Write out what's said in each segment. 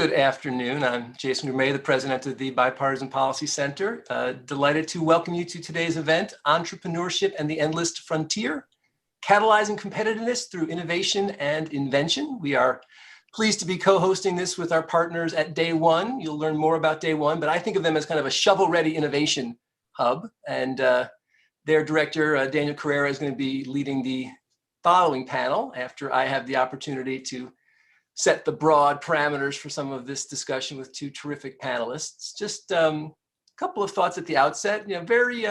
Good afternoon. I'm Jason Gourmet, the president of the Bipartisan Policy Center. Delighted to welcome you to today's event, Entrepreneurship and the Endless Frontier, Catalyzing Competitiveness through Innovation and Invention. We are pleased to be co-hosting this with our partners at Day One. You'll learn more about Day One, but I think of them as kind of a shovel-ready innovation hub. And their director, Daniel Carrera, is going to be leading the following panel after I have the opportunity to set the broad parameters for some of this discussion with two terrific panelists. Just a couple of thoughts at the outset. Very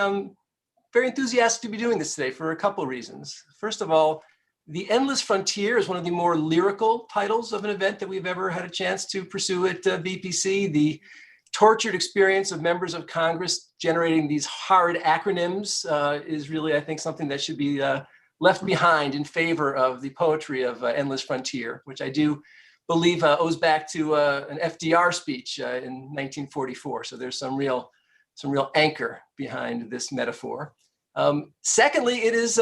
enthusiastic to be doing this today for a couple of reasons. First of all, The Endless Frontier is one of the more lyrical titles of an event that we've ever had a chance to pursue at BPC. The tortured experience of members of Congress generating these hard acronyms is really, I think, something that should be left behind in favor of the poetry of Endless Frontier, which I do believe owes back to an FDR speech in 1944. So there's some real anchor behind this metaphor. Secondly, it is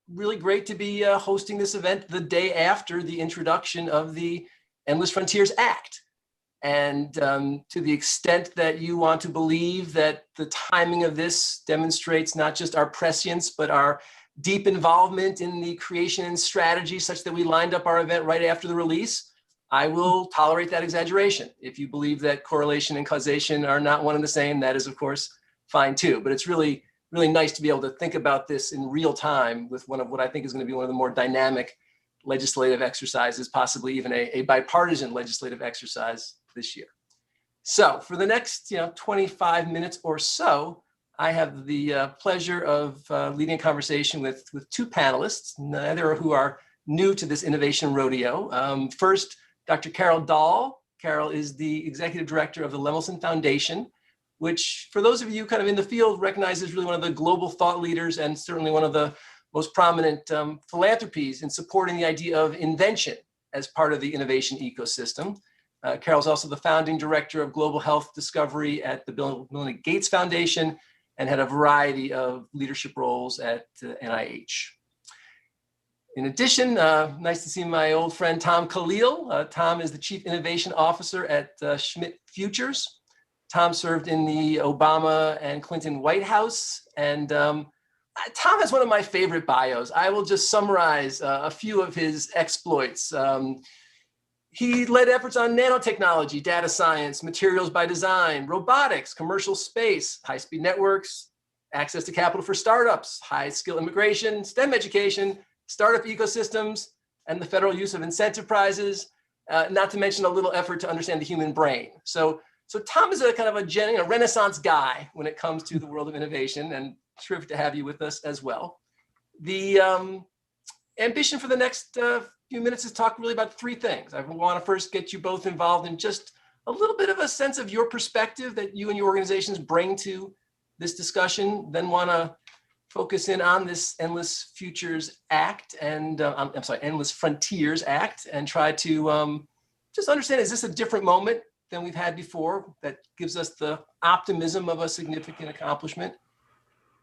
really great to be hosting this event the day after the introduction of the Endless Frontiers Act. And to the extent that you want to believe that the timing of this demonstrates not just our prescience, but our deep involvement in the creation and strategy such that we lined up our event right after the release, I will tolerate that exaggeration. If you believe that correlation and causation are not one and the same, that is, of course, fine too. But it's really nice to be able to think about this in real time with one of what I think is going to be one of the more dynamic legislative exercises, possibly even a bipartisan legislative exercise this year. So for the next 25 minutes or so, I have the pleasure of leading a conversation with two panelists, neither of who are new to this innovation rodeo. First, Dr. Carol Dahl. Carol is the executive director of the Lemelson Foundation, which for those of you kind of in the field recognize is really one of the global thought leaders and certainly one of the most prominent philanthropies in supporting the idea of invention as part of the innovation ecosystem. Carol's also the founding director of global health discovery at the Bill and Melinda Gates Foundation, and had a variety of leadership roles at NIH. In addition, nice to see my old friend Tom Khalil. Tom is the Chief Innovation Officer at Schmidt Futures. Tom served in the Obama and Clinton White House, and Tom has one of my favorite bios. I will just summarize a few of his exploits. He led efforts on nanotechnology, data science, materials by design, robotics, commercial space, high-speed networks, access to capital for startups, high-skill immigration, STEM education, startup ecosystems, and the federal use of incentive prizes, not to mention a little effort to understand the human brain. So Tom is a kind of a Renaissance guy when it comes to the world of innovation, and terrific to have you with us as well. The ambition for the next few minutes is talk really about three things. I want to first get you both involved in just a little bit of a sense of your perspective that you and your organizations bring to this discussion, then want to focus in on this Endless Futures Act and, Endless Frontiers Act, and try to just understand, is this a different moment than we've had before that gives us the optimism of a significant accomplishment?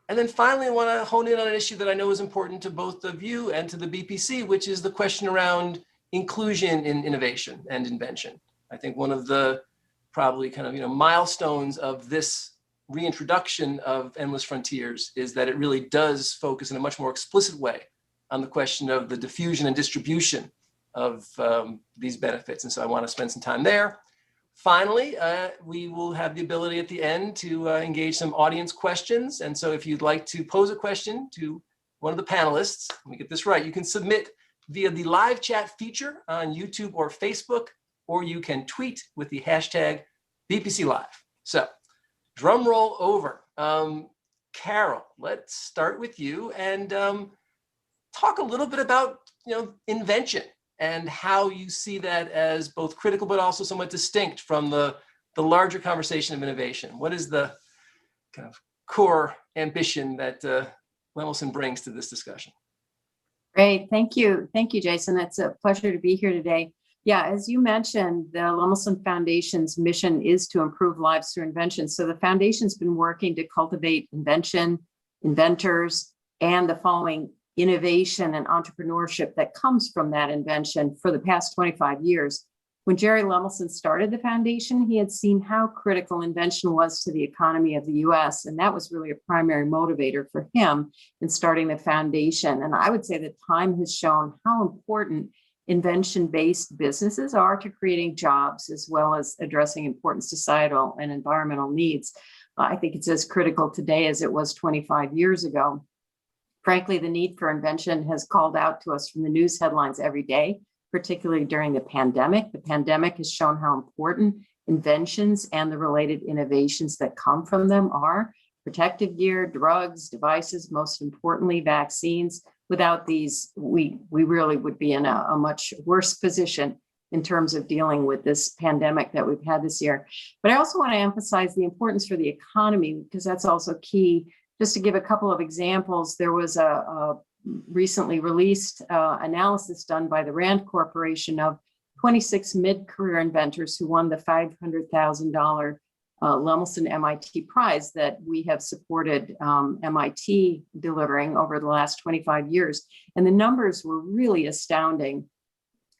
And then finally, I want to hone in on an issue that I know is important to both of you and to the BPC, which is the question around inclusion in innovation and invention. I think one of the probably kind of milestones of this reintroduction of Endless Frontiers is that it really does focus in a much more explicit way on the question of the diffusion and distribution of these benefits. And so I want to spend some time there. Finally, we will have the ability at the end to engage some audience questions. And so if you'd like to pose a question to one of the panelists, let me get this right, you can submit via the live chat feature on YouTube or Facebook, or you can tweet with the hashtag BPC Live. So drum roll over. Carol, let's start with you and talk a little bit about invention and how you see that as both critical, but also somewhat distinct from the larger conversation of innovation. What is the kind of core ambition that Lemelson brings to this discussion? Great, thank you. Thank you, Jason. It's a pleasure to be here today. Yeah, as you mentioned, the Lemelson Foundation's mission is to improve lives through invention. So the foundation's been working to cultivate invention, inventors, and the following innovation and entrepreneurship that comes from that invention for the past 25 years. When Jerry Lemelson started the foundation, he had seen how critical invention was to the economy of the US, and that was really a primary motivator for him in starting the foundation. And I would say that time has shown how important invention-based businesses are to creating jobs, as well as addressing important societal and environmental needs. I think it's as critical today as it was 25 years ago. Frankly, the need for invention has called out to us from the news headlines every day, particularly during the pandemic. The pandemic has shown how important inventions and the related innovations that come from them are. Protective gear, drugs, devices, most importantly, vaccines. Without these, we really would be in a much worse position in terms of dealing with this pandemic that we've had this year. But I also want to emphasize the importance for the economy, because that's also key. Just to give a couple of examples, there was a recently released analysis done by the Rand Corporation of 26 mid-career inventors who won the $500,000 Lemelson MIT Prize that we have supported MIT delivering over the last 25 years. And the numbers were really astounding.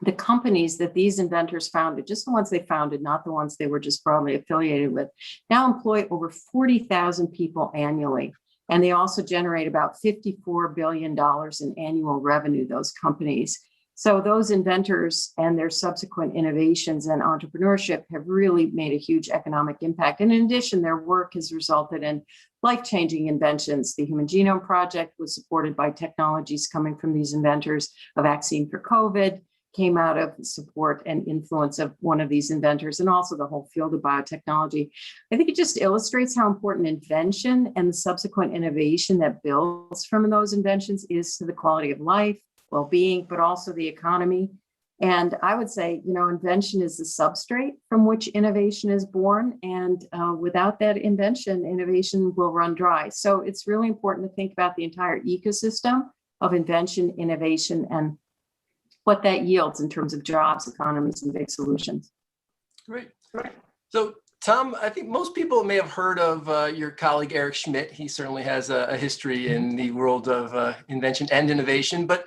The companies that these inventors founded, just the ones they founded, not the ones they were just broadly affiliated with, now employ over 40,000 people annually. And they also generate about $54 billion in annual revenue, those companies. So those inventors and their subsequent innovations and entrepreneurship have really made a huge economic impact. And in addition, their work has resulted in life-changing inventions. The Human Genome Project was supported by technologies coming from these inventors. A vaccine for COVID came out of support and influence of one of these inventors, and also the whole field of biotechnology. I think it just illustrates how important invention and the subsequent innovation that builds from those inventions is to the quality of life, well-being, but also the economy. And I would say, invention is the substrate from which innovation is born. And without that invention, innovation will run dry. So it's really important to think about the entire ecosystem of invention, innovation, and what that yields in terms of jobs, economies, and big solutions. Great. So, Tom, I think most people may have heard of your colleague, Eric Schmidt. He certainly has a history in the world of invention and innovation, but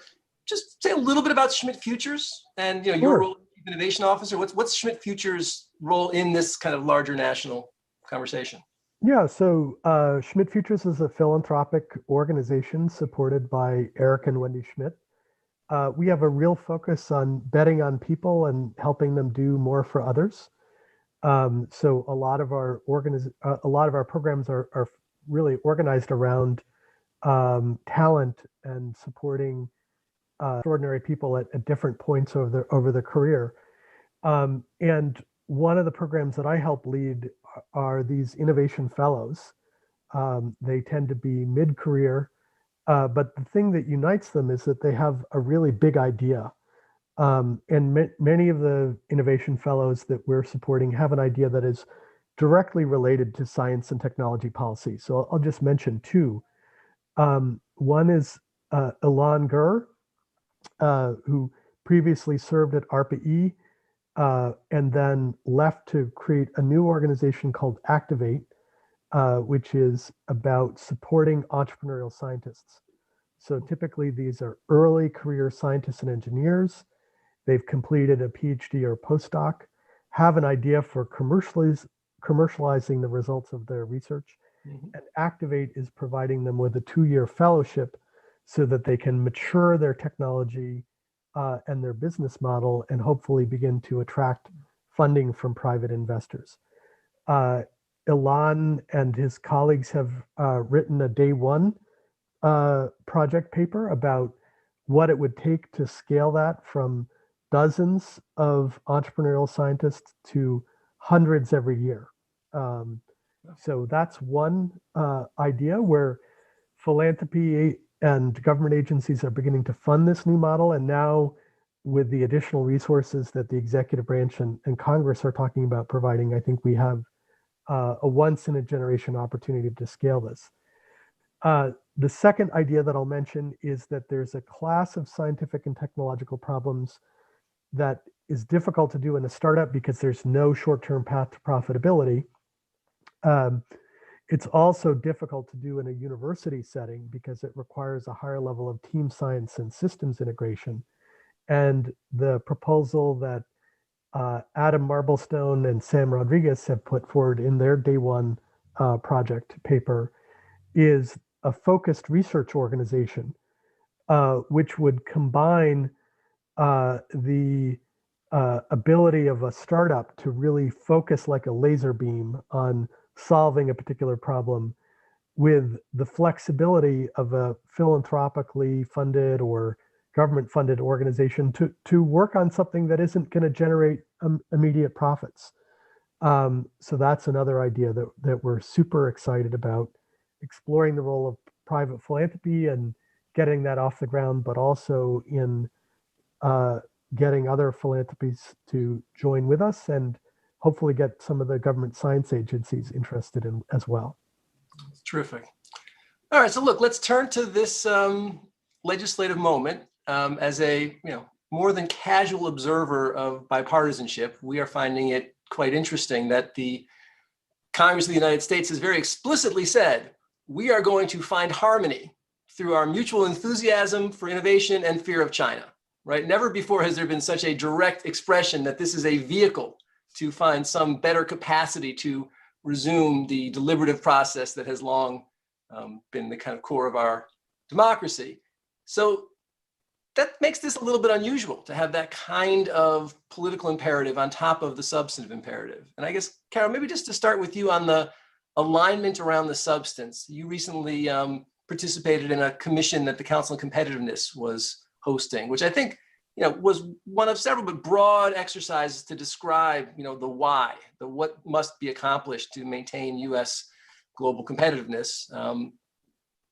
just say a little bit about Schmidt Futures and your role as Chief Innovation Officer. What's Schmidt Futures' role in this kind of larger national conversation? Yeah, so Schmidt Futures is a philanthropic organization supported by Eric and Wendy Schmidt. We have a real focus on betting on people and helping them do more for others. So a lot of our programs are really organized around talent and supporting extraordinary people at different points over their career. And one of the programs that I help lead are these innovation fellows. They tend to be mid-career. But the thing that unites them is that they have a really big idea. And many of the innovation fellows that we're supporting have an idea that is directly related to science and technology policy. So I'll just mention two. One is Ilan Gur, who previously served at ARPA-E and then left to create a new organization called Activate, which is about supporting entrepreneurial scientists. So typically these are early career scientists and engineers. They've completed a PhD or postdoc, have an idea for commercializing the results of their research. And Activate is providing them with a 2-year fellowship so that they can mature their technology and their business model and hopefully begin to attract funding from private investors. Ilan and his colleagues have written a day one project paper about what it would take to scale that from dozens of entrepreneurial scientists to hundreds every year. So that's one idea where philanthropy and government agencies are beginning to fund this new model. And now with the additional resources that the executive branch and Congress are talking about providing, I think we have a once in a generation opportunity to scale this. The second idea that I'll mention is that there's a class of scientific and technological problems that is difficult to do in a startup because there's no short-term path to profitability. It's also difficult to do in a university setting because it requires a higher level of team science and systems integration. And the proposal that Adam Marblestone and Sam Rodriguez have put forward in their day one project paper is a focused research organization, which would combine the ability of a startup to really focus like a laser beam on solving a particular problem with the flexibility of a philanthropically funded or government funded organization to work on something that isn't going to generate immediate profits. So that's another idea that we're super excited about, exploring the role of private philanthropy and getting that off the ground, but also in getting other philanthropies to join with us and hopefully get some of the government science agencies interested in as well. Terrific. All right, so look, let's turn to this legislative moment. As a more than casual observer of bipartisanship, we are finding it quite interesting that the Congress of the United States has very explicitly said, we are going to find harmony through our mutual enthusiasm for innovation and fear of China, right? Never before has there been such a direct expression that this is a vehicle to find some better capacity to resume the deliberative process that has long been the kind of core of our democracy. So that makes this a little bit unusual to have that kind of political imperative on top of the substantive imperative. And I guess, Carol, maybe just to start with you on the alignment around the substance. You recently participated in a commission that the Council on Competitiveness was hosting, which I think was one of several but broad exercises to describe the why, the what must be accomplished to maintain U.S. global competitiveness.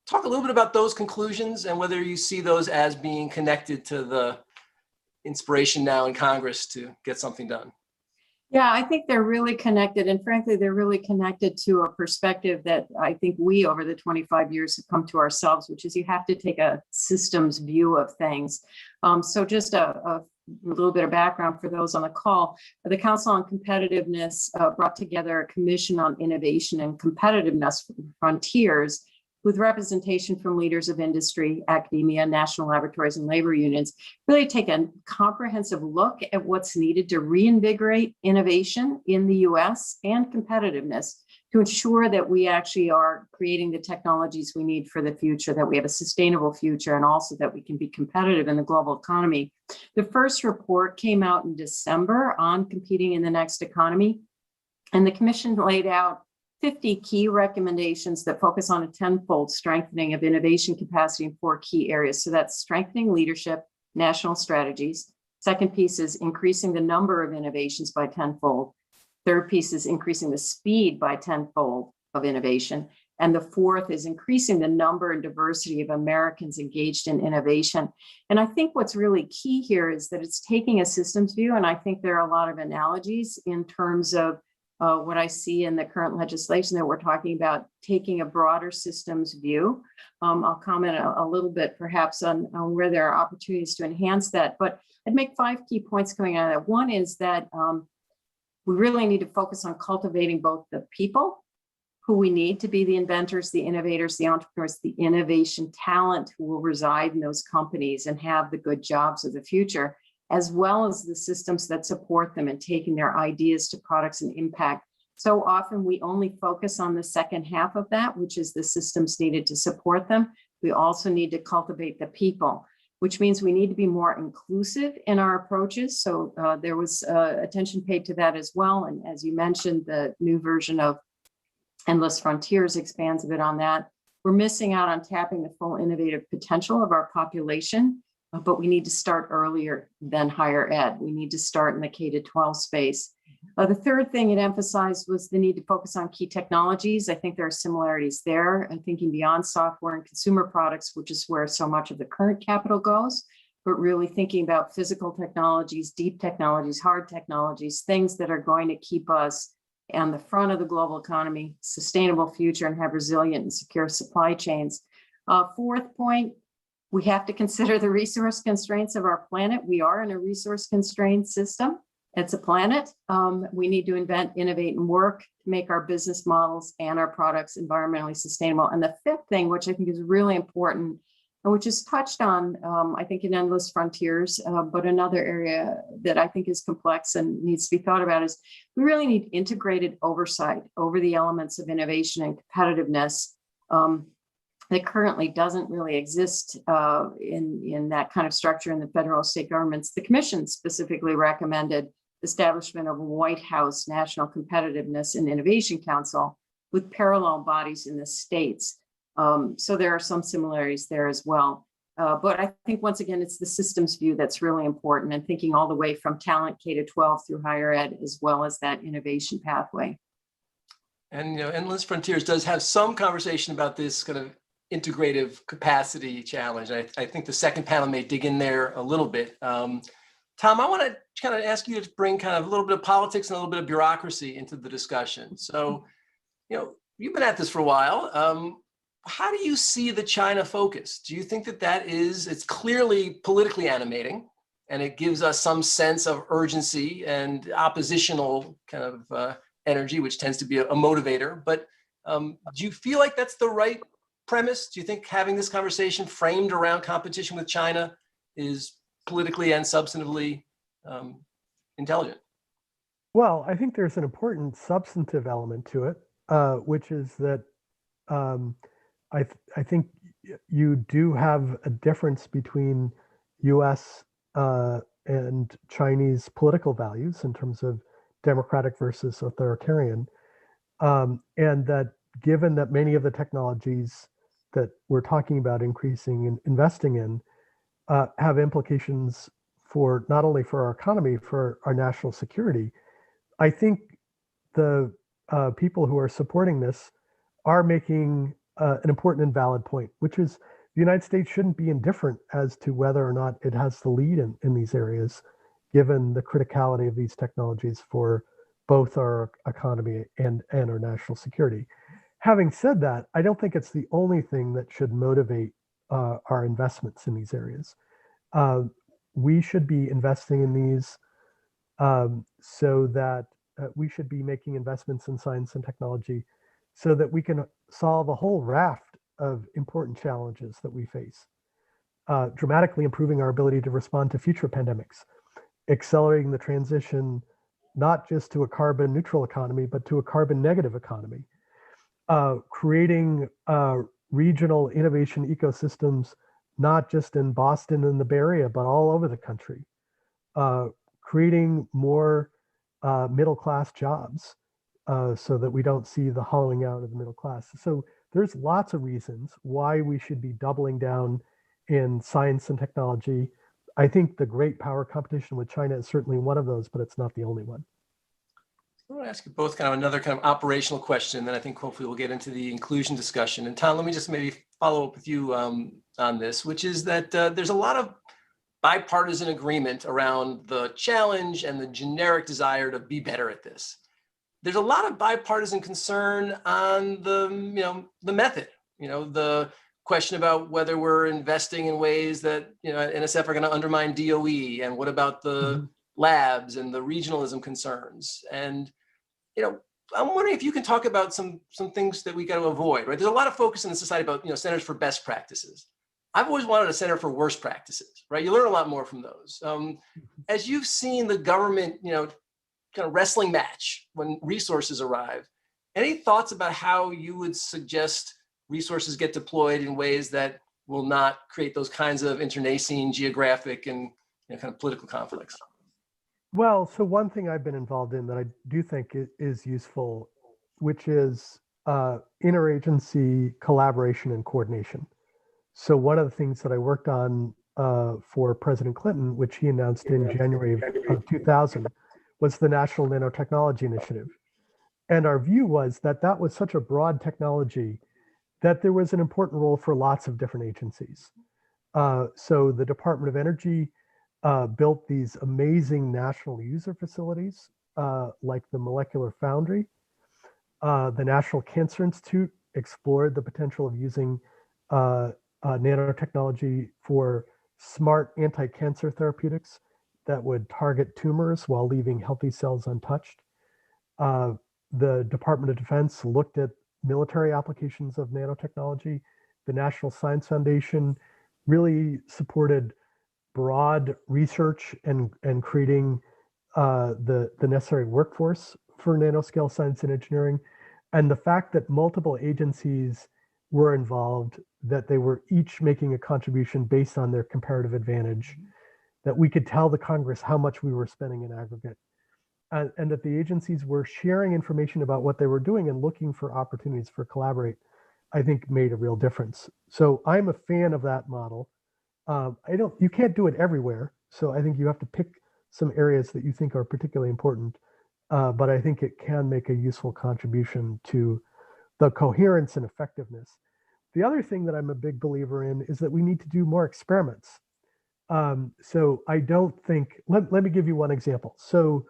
Talk a little bit about those conclusions and whether you see those as being connected to the inspiration now in Congress to get something done. Yeah, I think they're really connected. And frankly, they're really connected to a perspective that I think we over the 25 years have come to ourselves, which is you have to take a systems view of things. So just a little bit of background for those on the call. The Council on Competitiveness brought together a commission on innovation and competitiveness frontiers with representation from leaders of industry, academia, national laboratories, and labor unions, really take a comprehensive look at what's needed to reinvigorate innovation in the US and competitiveness to ensure that we actually are creating the technologies we need for the future, that we have a sustainable future, and also that we can be competitive in the global economy. The first report came out in December on competing in the next economy, and the commission laid out 50 key recommendations that focus on a tenfold strengthening of innovation capacity in 4 key areas. So that's strengthening leadership, national strategies. Second piece is increasing the number of innovations by tenfold. Third piece is increasing the speed by tenfold of innovation. And the fourth is increasing the number and diversity of Americans engaged in innovation. And I think what's really key here is that it's taking a systems view. And I think there are a lot of analogies in terms of what I see in the current legislation that we're talking about, taking a broader systems view. I'll comment a little bit perhaps on where there are opportunities to enhance that, but I'd make 5 key points coming out of that. One is that we really need to focus on cultivating both the people who we need to be the inventors, the innovators, the entrepreneurs, the innovation talent who will reside in those companies and have the good jobs of the future, as well as the systems that support them in taking their ideas to products and impact. So often we only focus on the second half of that, which is the systems needed to support them. We also need to cultivate the people, which means we need to be more inclusive in our approaches. So there was attention paid to that as well. And as you mentioned, the new version of Endless Frontiers expands a bit on that. We're missing out on tapping the full innovative potential of our population. But we need to start earlier than higher ed. We need to start in the K-12 space. The third thing it emphasized was the need to focus on key technologies. I think there are similarities there, and thinking beyond software and consumer products, which is where so much of the current capital goes, but really thinking about physical technologies, deep technologies, hard technologies, things that are going to keep us on the front of the global economy, sustainable future, and have resilient and secure supply chains. Fourth point, we have to consider the resource constraints of our planet. We are in a resource constrained system. It's a planet. We need to invent, innovate, and work to make our business models and our products environmentally sustainable. And the fifth thing, which I think is really important, which is touched on, I think, in Endless Frontiers. But another area that I think is complex and needs to be thought about is we really need integrated oversight over the elements of innovation and competitiveness that currently doesn't really exist in that kind of structure in the federal state governments. The commission specifically recommended establishment of a White House National Competitiveness and Innovation Council with parallel bodies in the states. So there are some similarities there as well. But I think, once again, it's the systems view that's really important, and thinking all the way from talent K-12 through higher ed, as well as that innovation pathway. And, Endless Frontiers does have some conversation about this kind of integrative capacity challenge. I think the second panel may dig in there a little bit. Tom, I want to kind of ask you to bring kind of a little bit of politics and a little bit of bureaucracy into the discussion. So, you've been at this for a while. How do you see the China focus? Do you think that it's clearly politically animating, and it gives us some sense of urgency and oppositional kind of energy, which tends to be a motivator? But do you feel like that's the right premise? Do you think having this conversation framed around competition with China is politically and substantively intelligent? Well, I think there's an important substantive element to it, which is that I think you do have a difference between U.S. And Chinese political values in terms of democratic versus authoritarian, and that given that many of the technologies that we're talking about increasing and investing in have implications for not only for our economy, for our national security, I think the people who are supporting this are making an important and valid point, which is the United States shouldn't be indifferent as to whether or not it has the lead in these areas, given the criticality of these technologies for both our economy and our national security. Having said that, I don't think it's the only thing that should motivate our investments in these areas. We should be investing in these so that we should be making investments in science and technology so that we can solve a whole raft of important challenges that we face, dramatically improving our ability to respond to future pandemics, accelerating the transition not just to a carbon neutral economy, but to a carbon negative economy, creating regional innovation ecosystems, not just in Boston and the Bay Area, but all over the country, creating more middle-class jobs so that we don't see the hollowing out of the middle class. So there's lots of reasons why we should be doubling down in science and technology. I think the great power competition with China is certainly one of those, but it's not the only one. I want to ask you both kind of another kind of operational question, then I think hopefully we'll get into the inclusion discussion. And Tom, let me just maybe follow up with you on this, which is that there's a lot of bipartisan agreement around the challenge and the generic desire to be better at this. There's a lot of bipartisan concern on the method, the question about whether we're investing in ways that, NSF are going to undermine DOE, and what about the labs and the regionalism concerns. And, I'm wondering if you can talk about some things that we got to avoid, right? There's a lot of focus in the society about, centers for best practices. I've always wanted a center for worst practices, right? You learn a lot more from those. As you've seen the government, kind of wrestling match when resources arrive, any thoughts about how you would suggest resources get deployed in ways that will not create those kinds of internecine, geographic, and kind of political conflicts? Well, so one thing I've been involved in that I do think is useful, which is interagency collaboration and coordination. So one of the things that I worked on for President Clinton, which he announced in January of 2000, was the National Nanotechnology Initiative. And our view was that that was such a broad technology that there was an important role for lots of different agencies. So the Department of Energy built these amazing national user facilities, like the Molecular Foundry. The National Cancer Institute explored the potential of using nanotechnology for smart anti-cancer therapeutics that would target tumors while leaving healthy cells untouched. The Department of Defense looked at military applications of nanotechnology. The National Science Foundation really supported broad research and creating the necessary workforce for nanoscale science and engineering. And the fact that multiple agencies were involved, that they were each making a contribution based on their comparative advantage, that we could tell the Congress how much we were spending in aggregate, and that the agencies were sharing information about what they were doing and looking for opportunities for collaborate, I think made a real difference. So I'm a fan of that model. You can't do it everywhere. So I think you have to pick some areas that you think are particularly important. But I think it can make a useful contribution to the coherence and effectiveness. The other thing that I'm a big believer in is that we need to do more experiments. So I don't think, let me give you one example. So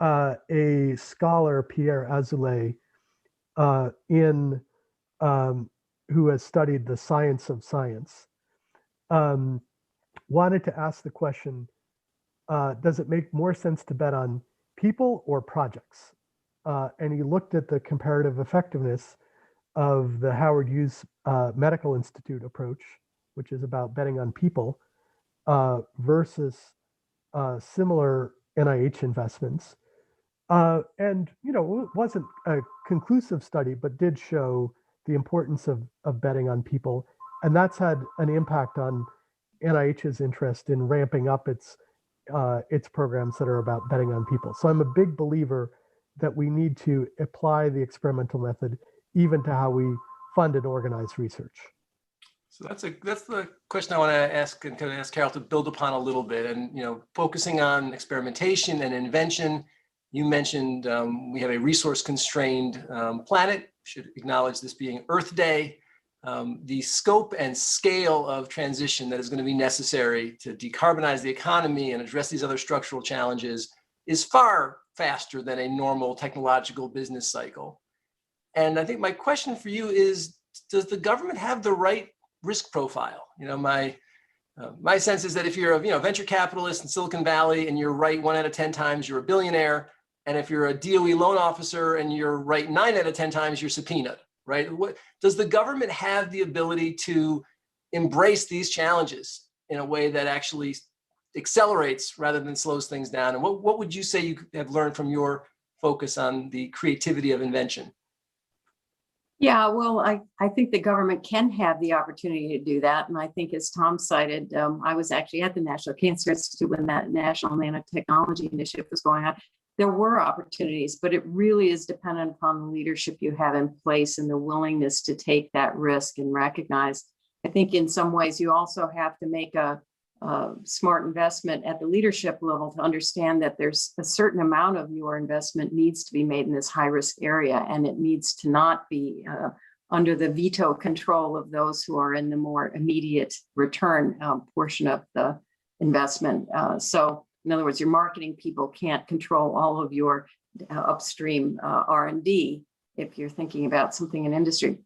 a scholar, Pierre Azoulay, who has studied the science of science, wanted to ask the question, does it make more sense to bet on people or projects? And he looked at the comparative effectiveness of the Howard Hughes Medical Institute approach, which is about betting on people, versus similar NIH investments. And, it wasn't a conclusive study, but did show the importance of betting on people. And that's had an impact on NIH's interest in ramping up its programs that are about betting on people. So I'm a big believer that we need to apply the experimental method even to how we fund and organize research. So that's the question I want to ask, and kind of ask Carol to build upon a little bit. And focusing on experimentation and invention, you mentioned we have a resource-constrained planet. Should acknowledge this being Earth Day. The scope and scale of transition that is going to be necessary to decarbonize the economy and address these other structural challenges is far faster than a normal technological business cycle. And I think my question for you is, does the government have the right risk profile? My sense is that if you're a venture capitalist in Silicon Valley and you're right 1 out of 10 times, you're a billionaire. And if you're a DOE loan officer and you're right 9 out of 10 times, you're subpoenaed, right? Does the government have the ability to embrace these challenges in a way that actually accelerates rather than slows things down? And what would you say you have learned from your focus on the creativity of invention? Yeah, well, I think the government can have the opportunity to do that. And I think, as Tom cited, I was actually at the National Cancer Institute when that National Nanotechnology Initiative was going on. There were opportunities, but it really is dependent upon the leadership you have in place and the willingness to take that risk and recognize. I think in some ways you also have to make a smart investment at the leadership level to understand that there's a certain amount of your investment needs to be made in this high risk area, and it needs to not be under the veto control of those who are in the more immediate return portion of the investment. So in other words, your marketing people can't control all of your upstream R&D if you're thinking about something in industry.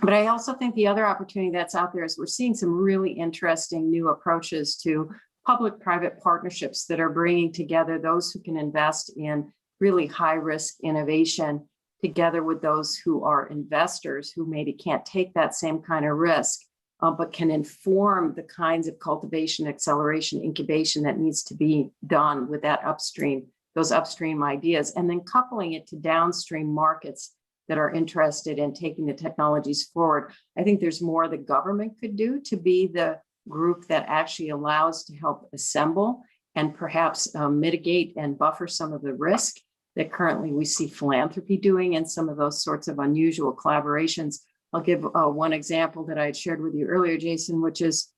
But I also think the other opportunity that's out there is we're seeing some really interesting new approaches to public-private partnerships that are bringing together those who can invest in really high-risk innovation together with those who are investors who maybe can't take that same kind of risk, but can inform the kinds of cultivation, acceleration, incubation that needs to be done with those upstream ideas, and then coupling it to downstream markets that are interested in taking the technologies forward. I think there's more the government could do to be the group that actually allows to help assemble and perhaps mitigate and buffer some of the risk that currently we see philanthropy doing in some of those sorts of unusual collaborations. I'll give one example that I had shared with you earlier, Jason, which is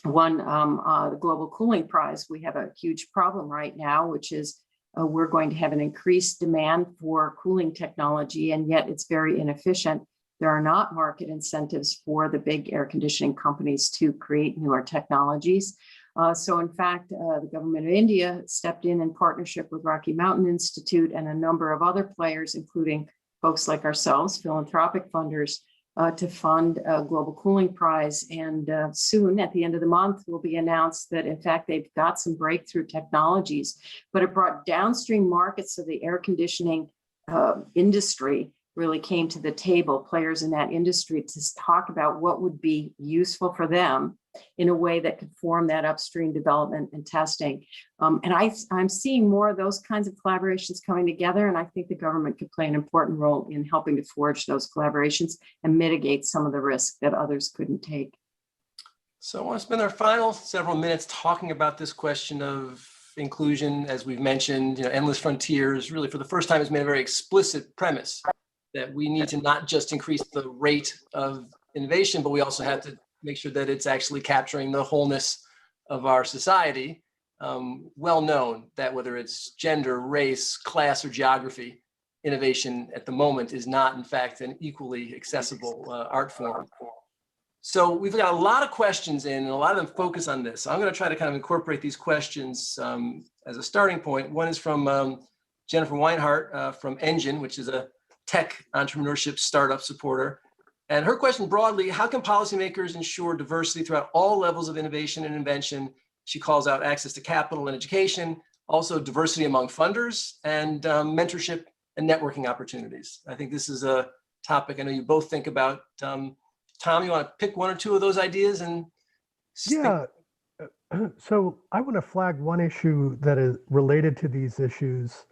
the Global Cooling Prize. We have a huge problem right now, which is we're going to have an increased demand for cooling technology, and yet it's very inefficient. There are not market incentives for the big air conditioning companies to create newer technologies. So in fact, the government of India stepped in partnership with Rocky Mountain Institute and a number of other players, including folks like ourselves, philanthropic funders, to fund a Global Cooling Prize. And soon, at the end of the month, will be announced that, in fact, they've got some breakthrough technologies, but it brought downstream markets of the air conditioning industry really came to the table, players in that industry, to talk about what would be useful for them in a way that could form that upstream development and testing. And I'm seeing more of those kinds of collaborations coming together, and I think the government could play an important role in helping to forge those collaborations and mitigate some of the risk that others couldn't take. So I want to spend our final several minutes talking about this question of inclusion. As we've mentioned, Endless Frontiers really for the first time has made a very explicit premise that we need to not just increase the rate of innovation, but we also have to make sure that it's actually capturing the wholeness of our society. Well known that whether it's gender, race, class, or geography, innovation at the moment is not, in fact, an equally accessible art form. So we've got a lot of questions in, and a lot of them focus on this. So I'm going to try to kind of incorporate these questions as a starting point. One is from Jennifer Weinhardt from Engine, which is a tech entrepreneurship startup supporter. And her question broadly, how can policymakers ensure diversity throughout all levels of innovation and invention? She calls out access to capital and education, also diversity among funders, and mentorship and networking opportunities. I think this is a topic I know you both think about. Tom, you want to pick one or two of those ideas? Yeah. So I want to flag one issue that is related to these issues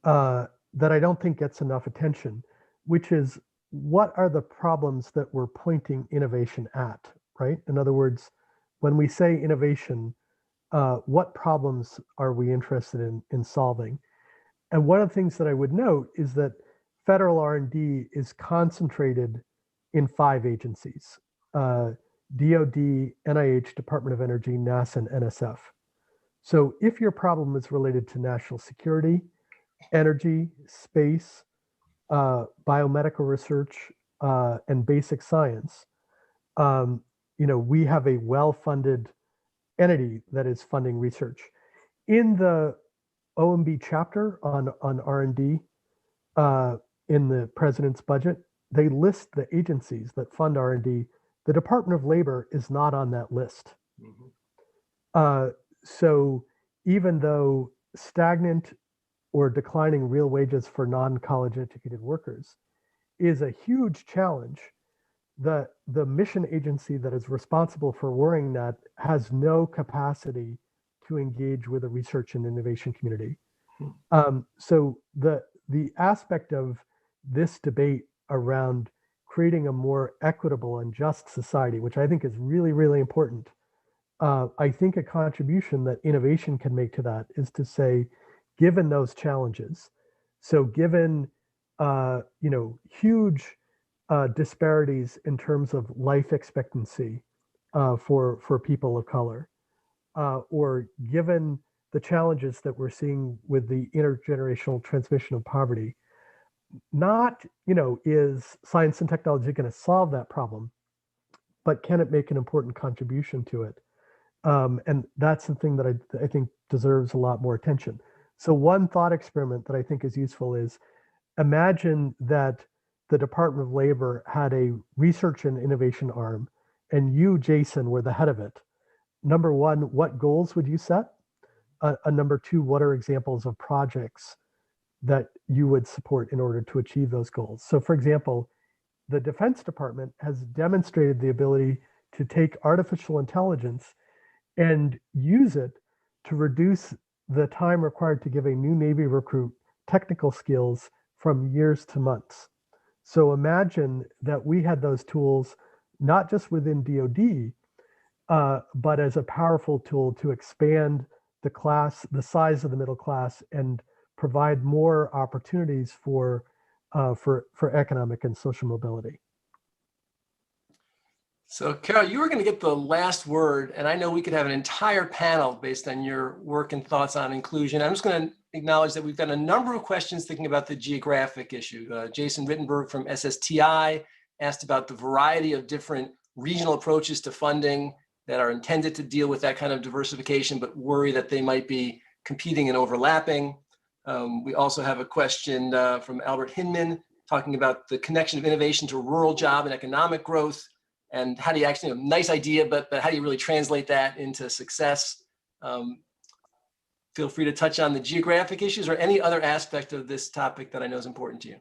that I don't think gets enough attention, which is what are the problems that we're pointing innovation at, right? In other words, when we say innovation, what problems are we interested in solving? And one of the things that I would note is that federal R&D is concentrated in 5 agencies: DoD, NIH, Department of Energy, NASA, and NSF. So if your problem is related to national security, energy, space, biomedical research, and basic science, we have a well-funded entity that is funding research. In the OMB chapter on R&D in the president's budget, they list the agencies that fund R&D. The Department of Labor is not on that list. Mm-hmm. So even though stagnant or declining real wages for non-college educated workers is a huge challenge, the mission agency that is responsible for worrying that has no capacity to engage with the research and innovation community. So the aspect of this debate around creating a more equitable and just society, which I think is really, really important. I think a contribution that innovation can make to that is to say, given those challenges, so given huge disparities in terms of life expectancy for people of color, or given the challenges that we're seeing with the intergenerational transmission of poverty, not is science and technology going to solve that problem, but can it make an important contribution to it? And that's the thing that I think deserves a lot more attention. So one thought experiment that I think is useful is imagine that the Department of Labor had a research and innovation arm, and you, Jason, were the head of it. Number one, what goals would you set? Number two, what are examples of projects that you would support in order to achieve those goals? So for example, the Defense Department has demonstrated the ability to take artificial intelligence and use it to reduce the time required to give a new Navy recruit technical skills from years to months. So imagine that we had those tools, not just within DoD, but as a powerful tool to expand the size of the middle class and provide more opportunities for economic and social mobility. So Carol, you were going to get the last word, and I know we could have an entire panel based on your work and thoughts on inclusion. I'm just going to acknowledge that we've got a number of questions thinking about the geographic issue. Jason Rittenberg from SSTI asked about the variety of different regional approaches to funding that are intended to deal with that kind of diversification, but worry that they might be competing and overlapping. We also have a question from Albert Hinman talking about the connection of innovation to rural job and economic growth. And how do you actually, nice idea, but how do you really translate that into success? Feel free to touch on the geographic issues or any other aspect of this topic that I know is important to you.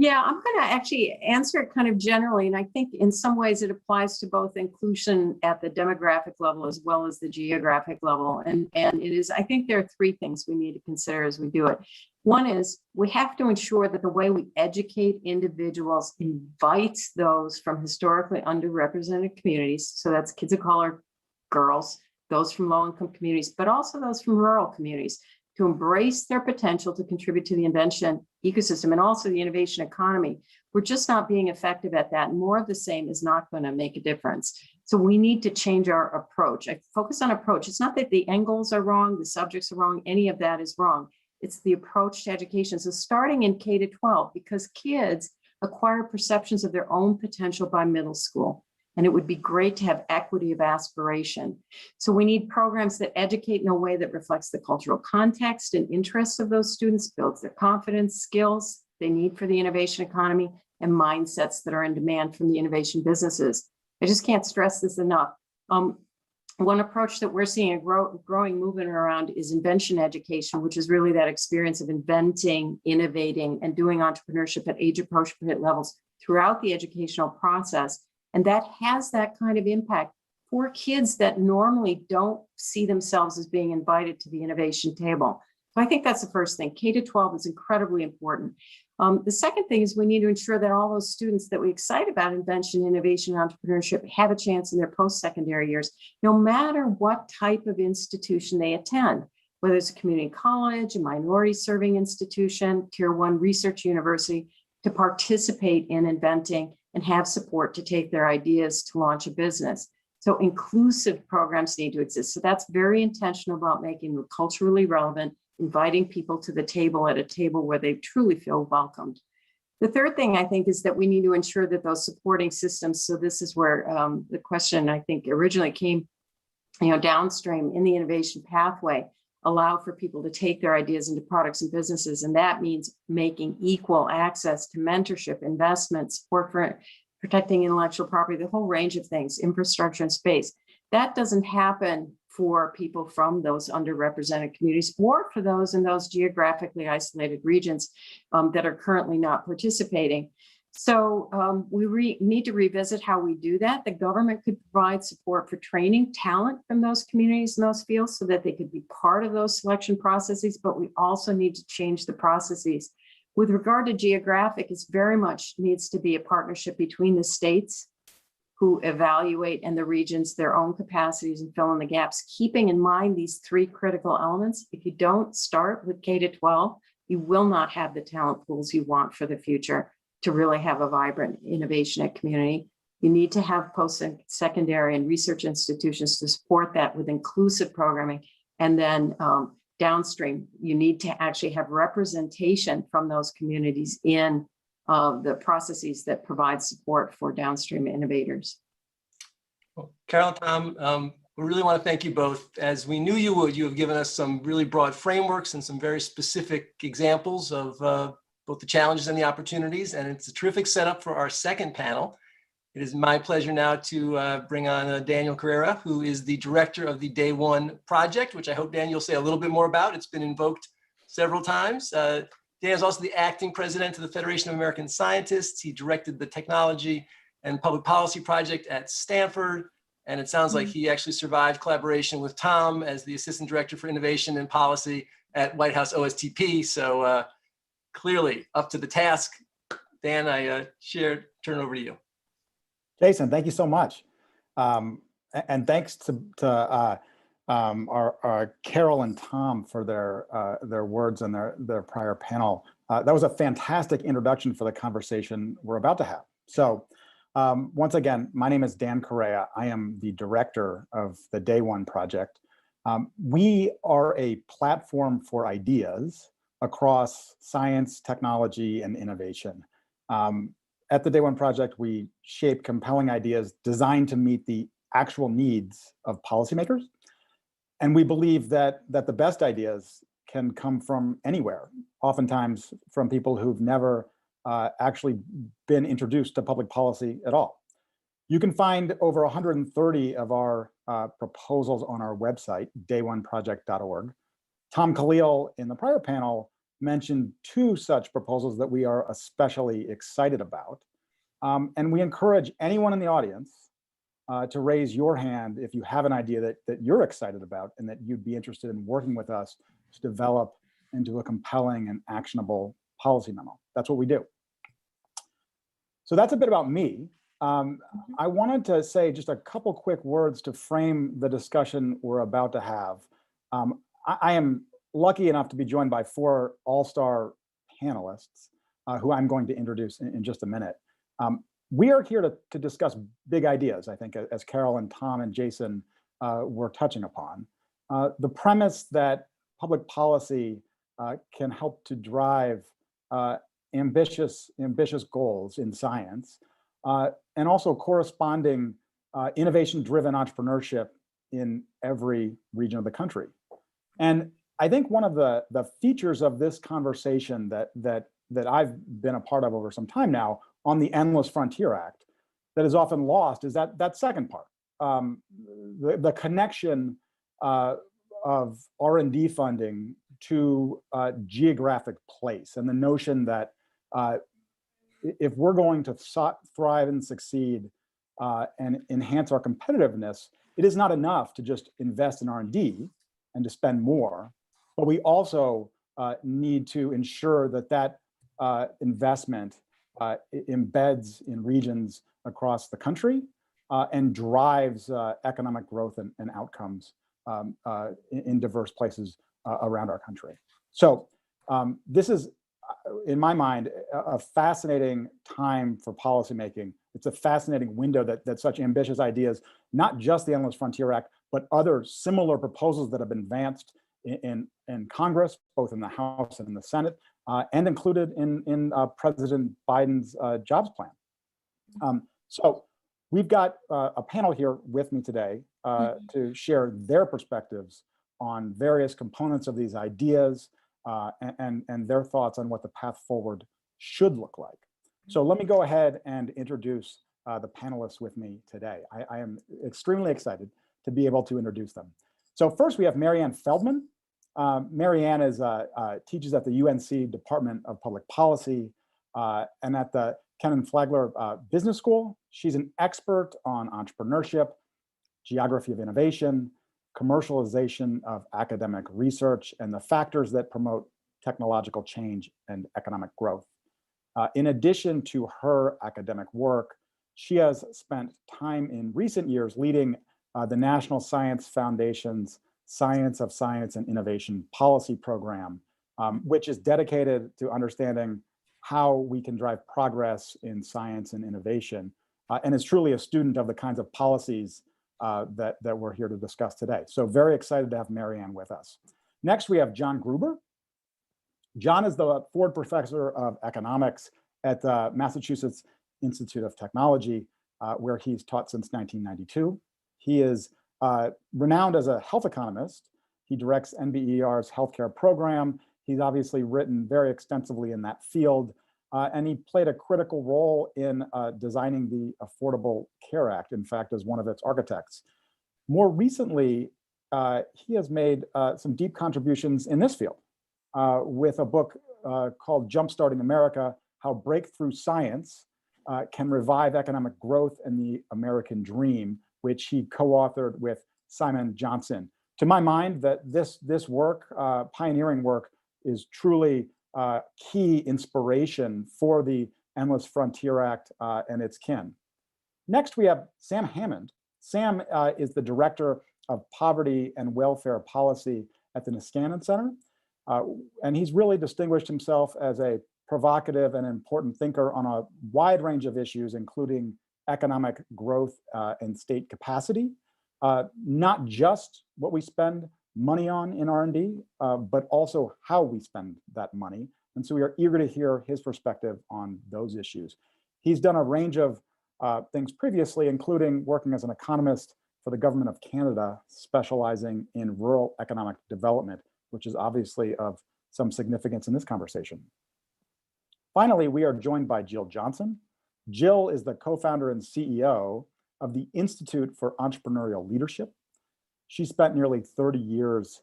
Yeah, I'm going to actually answer it kind of generally. And I think in some ways it applies to both inclusion at the demographic level as well as the geographic level. And it is, I think there are three things we need to consider as we do it. One is we have to ensure that the way we educate individuals invites those from historically underrepresented communities. So that's kids of color, girls, those from low-income communities, but also those from rural communities, to embrace their potential to contribute to the invention ecosystem and also the innovation economy. We're just not being effective at that. More of the same is not going to make a difference. So we need to change our approach. I focus on approach. It's not that the end goals are wrong, the subjects are wrong, any of that is wrong. It's the approach to education. So starting in K to 12, because kids acquire perceptions of their own potential by middle school. And it would be great to have equity of aspiration. So we need programs that educate in a way that reflects the cultural context and interests of those students, builds their confidence, skills they need for the innovation economy, and mindsets that are in demand from the innovation businesses. I just can't stress this enough. One approach that we're seeing a growing movement around is invention education, which is really that experience of inventing, innovating, and doing entrepreneurship at age-appropriate levels throughout the educational process. And that has that kind of impact for kids that normally don't see themselves as being invited to the innovation table. So I think that's the first thing. K to 12 is incredibly important. The second thing is we need to ensure that all those students that we excite about invention, innovation, and entrepreneurship have a chance in their post-secondary years, no matter what type of institution they attend, whether it's a community college, a minority-serving institution, Tier 1 research university, to participate in inventing and have support to take their ideas to launch a business. So inclusive programs need to exist. So that's very intentional about making them culturally relevant, inviting people to the table at a table where they truly feel welcomed. The third thing I think is that we need to ensure that those supporting systems, so this is where the question I think originally came, downstream in the innovation pathway, allow for people to take their ideas into products and businesses. And that means making equal access to mentorship, investment, support for protecting intellectual property, the whole range of things, infrastructure and space. That doesn't happen for people from those underrepresented communities or for those in those geographically isolated regions that are currently not participating. So we need to revisit how we do that. The government could provide support for training talent from those communities in those fields so that they could be part of those selection processes, but we also need to change the processes. With regard to geographic, it's very much needs to be a partnership between the states who evaluate and the regions their own capacities and fill in the gaps, keeping in mind these three critical elements. If you don't start with K to 12, you will not have the talent pools you want for the future to really have a vibrant innovation community. You need to have post-secondary and research institutions to support that with inclusive programming. And then downstream, you need to actually have representation from those communities in the processes that provide support for downstream innovators. Well, Carol and Tom, we really want to thank you both. As we knew you would, you have given us some really broad frameworks and some very specific examples of both the challenges and the opportunities, and it's a terrific setup for our second panel. It is my pleasure now to bring on Daniel Carrera, who is the director of the Day One project, which I hope, Dan, you'll say a little bit more about. It's been invoked several times. Dan is also the acting president of the Federation of American Scientists. He directed the technology and public policy project at Stanford. And it sounds like he actually survived collaboration with Tom as the assistant director for innovation and policy at White House OSTP. So clearly up to the task. Dan, I turn it over to you. Jason, thank you so much. And thanks to our Carol and Tom for their words and their prior panel. That was a fantastic introduction for the conversation we're about to have. So once again, my name is Dan Correa. I am the director of the Day One project. We are a platform for ideas across science, technology, and innovation. At the Day One project, we shape compelling ideas designed to meet the actual needs of policymakers. And we believe that the best ideas can come from anywhere, oftentimes from people who've never actually been introduced to public policy at all. You can find over 130 of our proposals on our website, dayoneproject.org. Tom Khalil in the prior panel mention two such proposals that we are especially excited about. And we encourage anyone in the audience to raise your hand if you have an idea that you're excited about and that you'd be interested in working with us to develop into a compelling and actionable policy memo. That's what we do. So that's a bit about me. I wanted to say just a couple quick words to frame the discussion we're about to have. I am lucky enough to be joined by four all-star panelists who I'm going to introduce in just a minute. We are here to discuss big ideas, I think, as Carol and Tom and Jason were touching upon. The premise that public policy can help to drive ambitious goals in science, and also corresponding innovation-driven entrepreneurship in every region of the country. And I think one of the features of this conversation that I've been a part of over some time now on the Endless Frontier Act that is often lost is that second part, the connection of R&D funding to geographic place, and the notion that if we're going to thrive and succeed and enhance our competitiveness, it is not enough to just invest in R&D and to spend more, but we also need to ensure that investment embeds in regions across the country and drives economic growth and outcomes in diverse places around our country. So this is, in my mind, a fascinating time for policymaking. It's a fascinating window that such ambitious ideas, not just the Endless Frontier Act, but other similar proposals that have been advanced in Congress, both in the House and in the Senate, and included in President Biden's jobs plan. So we've got a panel here with me today to share their perspectives on various components of these ideas and their thoughts on what the path forward should look like. So let me go ahead and introduce the panelists with me today. I am extremely excited to be able to introduce them. So first we have Marianne Feldman. Marianne teaches at the UNC Department of Public Policy and at the Ken Flagler Business School. She's an expert on entrepreneurship, geography of innovation, commercialization of academic research, and the factors that promote technological change and economic growth. In addition to her academic work, she has spent time in recent years leading the National Science Foundation's Science of Science and Innovation Policy Program, which is dedicated to understanding how we can drive progress in science and innovation, and is truly a student of the kinds of policies that we're here to discuss today. So very excited to have Marianne with us. Next, we have John Gruber. John is the Ford Professor of Economics at the Massachusetts Institute of Technology, where he's taught since 1992. He is renowned as a health economist. He directs NBER's healthcare program. He's obviously written very extensively in that field, and he played a critical role in designing the Affordable Care Act, in fact, as one of its architects. More recently, he has made some deep contributions in this field with a book called Jumpstarting America: How Breakthrough Science Can Revive Economic Growth and the American Dream, which he co-authored with Simon Johnson. To my mind, that this work, pioneering work, is truly key inspiration for the Endless Frontier Act and its kin. Next, we have Sam Hammond. Sam is the Director of Poverty and Welfare Policy at the Niskanen Center. And he's really distinguished himself as a provocative and important thinker on a wide range of issues, including economic growth and state capacity, not just what we spend money on in R&D, but also how we spend that money. And so we are eager to hear his perspective on those issues. He's done a range of things previously, including working as an economist for the Government of Canada, specializing in rural economic development, which is obviously of some significance in this conversation. Finally, we are joined by Jill Johnson. Jill is the co-founder and CEO of the Institute for Entrepreneurial Leadership. She spent nearly 30 years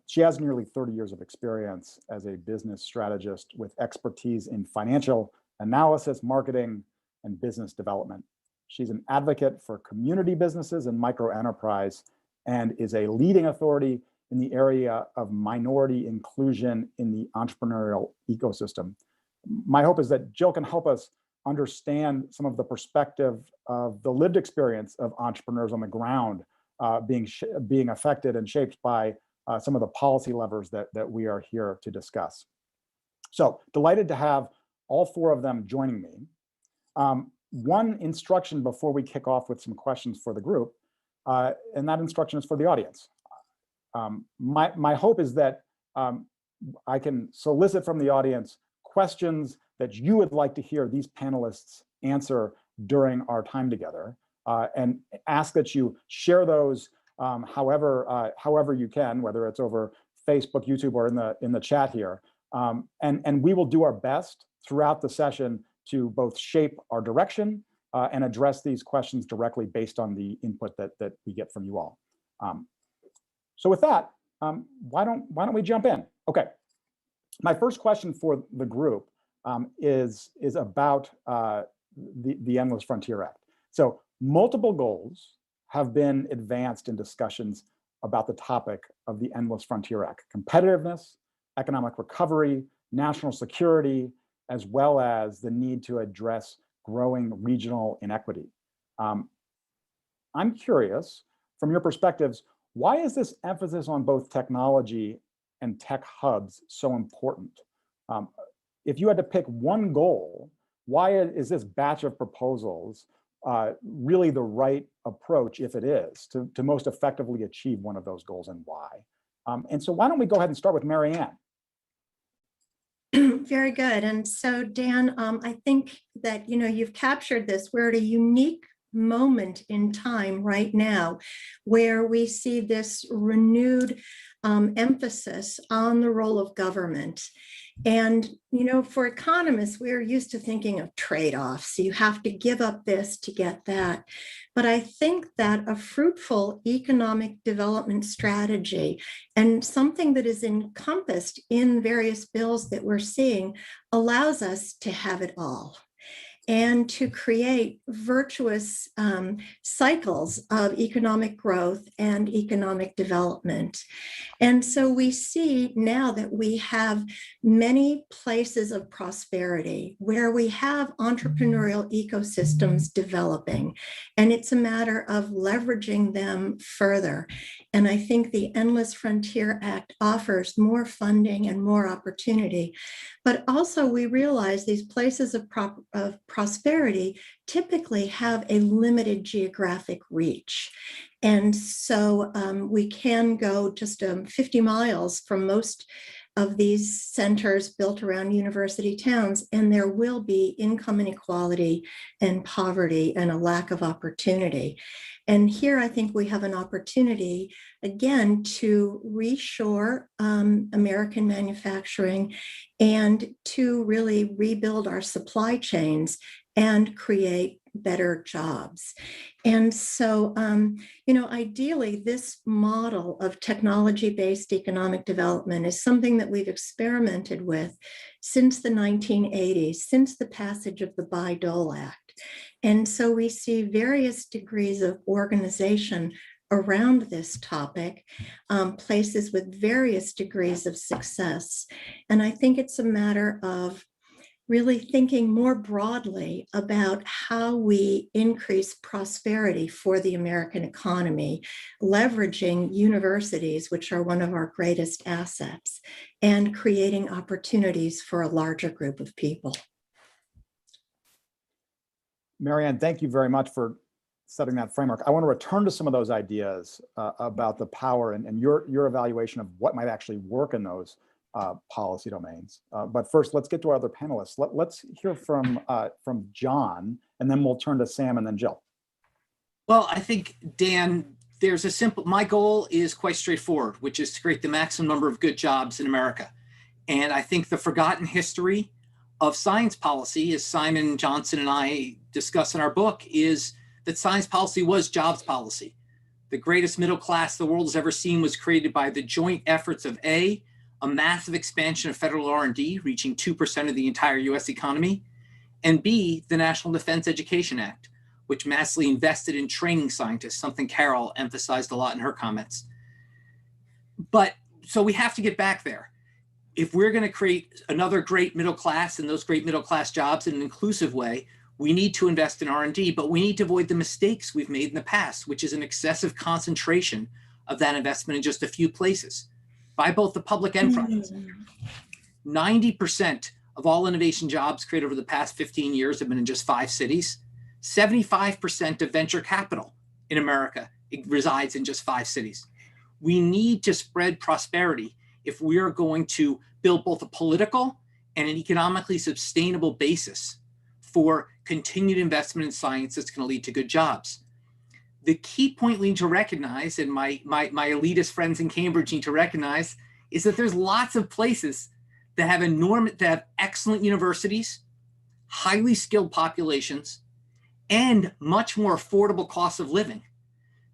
She has nearly 30 years of experience as a business strategist with expertise in financial analysis, marketing, and business development. She's an advocate for community businesses and micro enterprise and is a leading authority in the area of minority inclusion in the entrepreneurial ecosystem. My hope is that Jill can help us understand some of the perspective of the lived experience of entrepreneurs on the ground being affected and shaped by some of the policy levers that we are here to discuss. So delighted to have all four of them joining me. One instruction before we kick off with some questions for the group, and that instruction is for the audience. My hope is that I can solicit from the audience questions that you would like to hear these panelists answer during our time together, and ask that you share those however you can, whether it's over Facebook, YouTube, or in the chat here. And we will do our best throughout the session to both shape our direction and address these questions directly based on the input that we get from you all. So with that, why don't we jump in? Okay, my first question for the group is about the Endless Frontier Act. So multiple goals have been advanced in discussions about the topic of the Endless Frontier Act: competitiveness, economic recovery, national security, as well as the need to address growing regional inequity. I'm curious, from your perspectives, why is this emphasis on both technology and tech hubs so important? If you had to pick one goal, why is this batch of proposals really the right approach, if it is, to most effectively achieve one of those goals, and why? And so why don't we go ahead and start with Mary Ann? Very good. And so, Dan, I think that, you've captured this. We're at a unique moment in time right now where we see this renewed emphasis on the role of government. And, for economists, we're used to thinking of trade-offs. You have to give up this to get that. But I think that a fruitful economic development strategy and something that is encompassed in various bills that we're seeing allows us to have it all, and to create virtuous cycles of economic growth and economic development. And so we see now that we have many places of prosperity where we have entrepreneurial ecosystems developing, and it's a matter of leveraging them further. And I think the Endless Frontier Act offers more funding and more opportunity. But also we realize these places of prosperity typically have a limited geographic reach. And so we can go just 50 miles from most of these centers built around university towns, and there will be income inequality and poverty and a lack of opportunity. And here I think we have an opportunity, again, to reshore American manufacturing and to really rebuild our supply chains and create better jobs. And so, ideally, this model of technology-based economic development is something that we've experimented with since the 1980s, since the passage of the Bayh-Dole Act. And so we see various degrees of organization around this topic, places with various degrees of success. And I think it's a matter of really thinking more broadly about how we increase prosperity for the American economy, leveraging universities, which are one of our greatest assets, and creating opportunities for a larger group of people. Mary Ann, thank you very much for setting that framework. I want to return to some of those ideas about the power and your evaluation of what might actually work in those policy domains. But first, let's get to our other panelists. Let's hear from John, and then we'll turn to Sam and then Jill. Well, I think, Dan, my goal is quite straightforward, which is to create the maximum number of good jobs in America. And I think the forgotten history of science policy, as Simon Johnson and I discuss in our book, is that science policy was jobs policy. The greatest middle class the world has ever seen was created by the joint efforts of a massive expansion of federal R&D, reaching 2% of the entire US economy, and B, the National Defense Education Act, which massively invested in training scientists, something Carol emphasized a lot in her comments. But so we have to get back there. If we're going to create another great middle class and those great middle class jobs in an inclusive way, we need to invest in R&D, but we need to avoid the mistakes we've made in the past, which is an excessive concentration of that investment in just a few places by both the public and private sector. 90% of all innovation jobs created over the past 15 years have been in just 5 cities. 75% of venture capital in America resides in just 5 cities. We need to spread prosperity if we are going to build both a political and an economically sustainable basis for continued investment in science that's going to lead to good jobs. The key point we need to recognize, and my elitist friends in Cambridge need to recognize, is that there's lots of places that have excellent universities, highly skilled populations, and much more affordable costs of living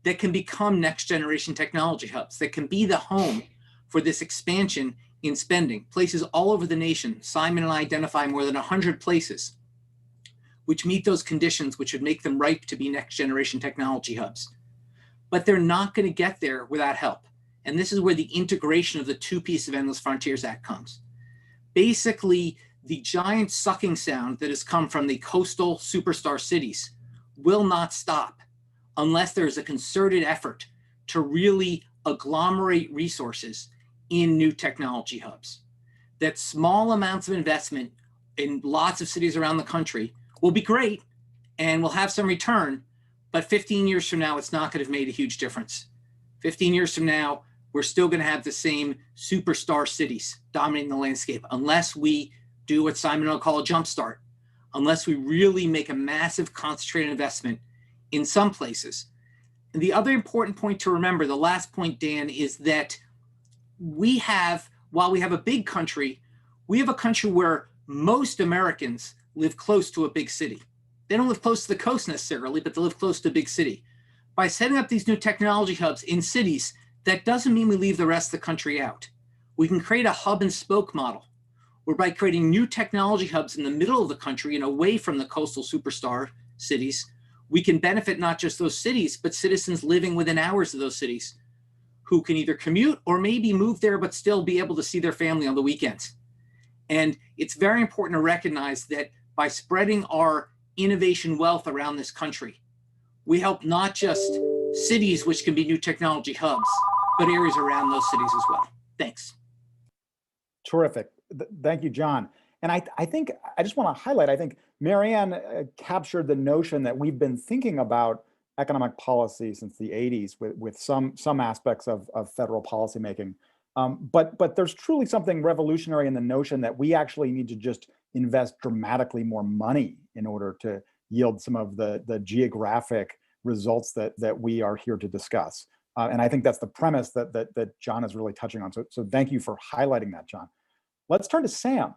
that can become next generation technology hubs, that can be the home for this expansion in spending. Places all over the nation, Simon and I identify more than 100 places which meet those conditions, which would make them ripe to be next generation technology hubs. But they're not going to get there without help. And this is where the integration of the 2 pieces of Endless Frontiers Act comes. Basically, the giant sucking sound that has come from the coastal superstar cities will not stop unless there's a concerted effort to really agglomerate resources in new technology hubs. That small amounts of investment in lots of cities around the country will be great and will have some return, but 15 years from now, it's not going to have made a huge difference. 15 years from now, we're still going to have the same superstar cities dominating the landscape unless we do what Simon will call a jumpstart, unless we really make a massive concentrated investment in some places. And the other important point to remember, the last point, Dan, is that while we have a big country, we have a country where most Americans live close to a big city. They don't live close to the coast necessarily, but they live close to a big city. By setting up these new technology hubs in cities, that doesn't mean we leave the rest of the country out. We can create a hub and spoke model, where by creating new technology hubs in the middle of the country and away from the coastal superstar cities, we can benefit not just those cities, but citizens living within hours of those cities who can either commute or maybe move there, but still be able to see their family on the weekends. And it's very important to recognize that by spreading our innovation wealth around this country, we help not just cities, which can be new technology hubs, but areas around those cities as well. Thanks. Terrific. Thank you, John. And I think I just want to highlight, I think Marianne captured the notion that we've been thinking about economic policy since the 80s with some aspects of federal policymaking. But there's truly something revolutionary in the notion that we actually need to just invest dramatically more money in order to yield some of the geographic results that we are here to discuss. And I think that's the premise that John is really touching on. So thank you for highlighting that, John. Let's turn to Sam.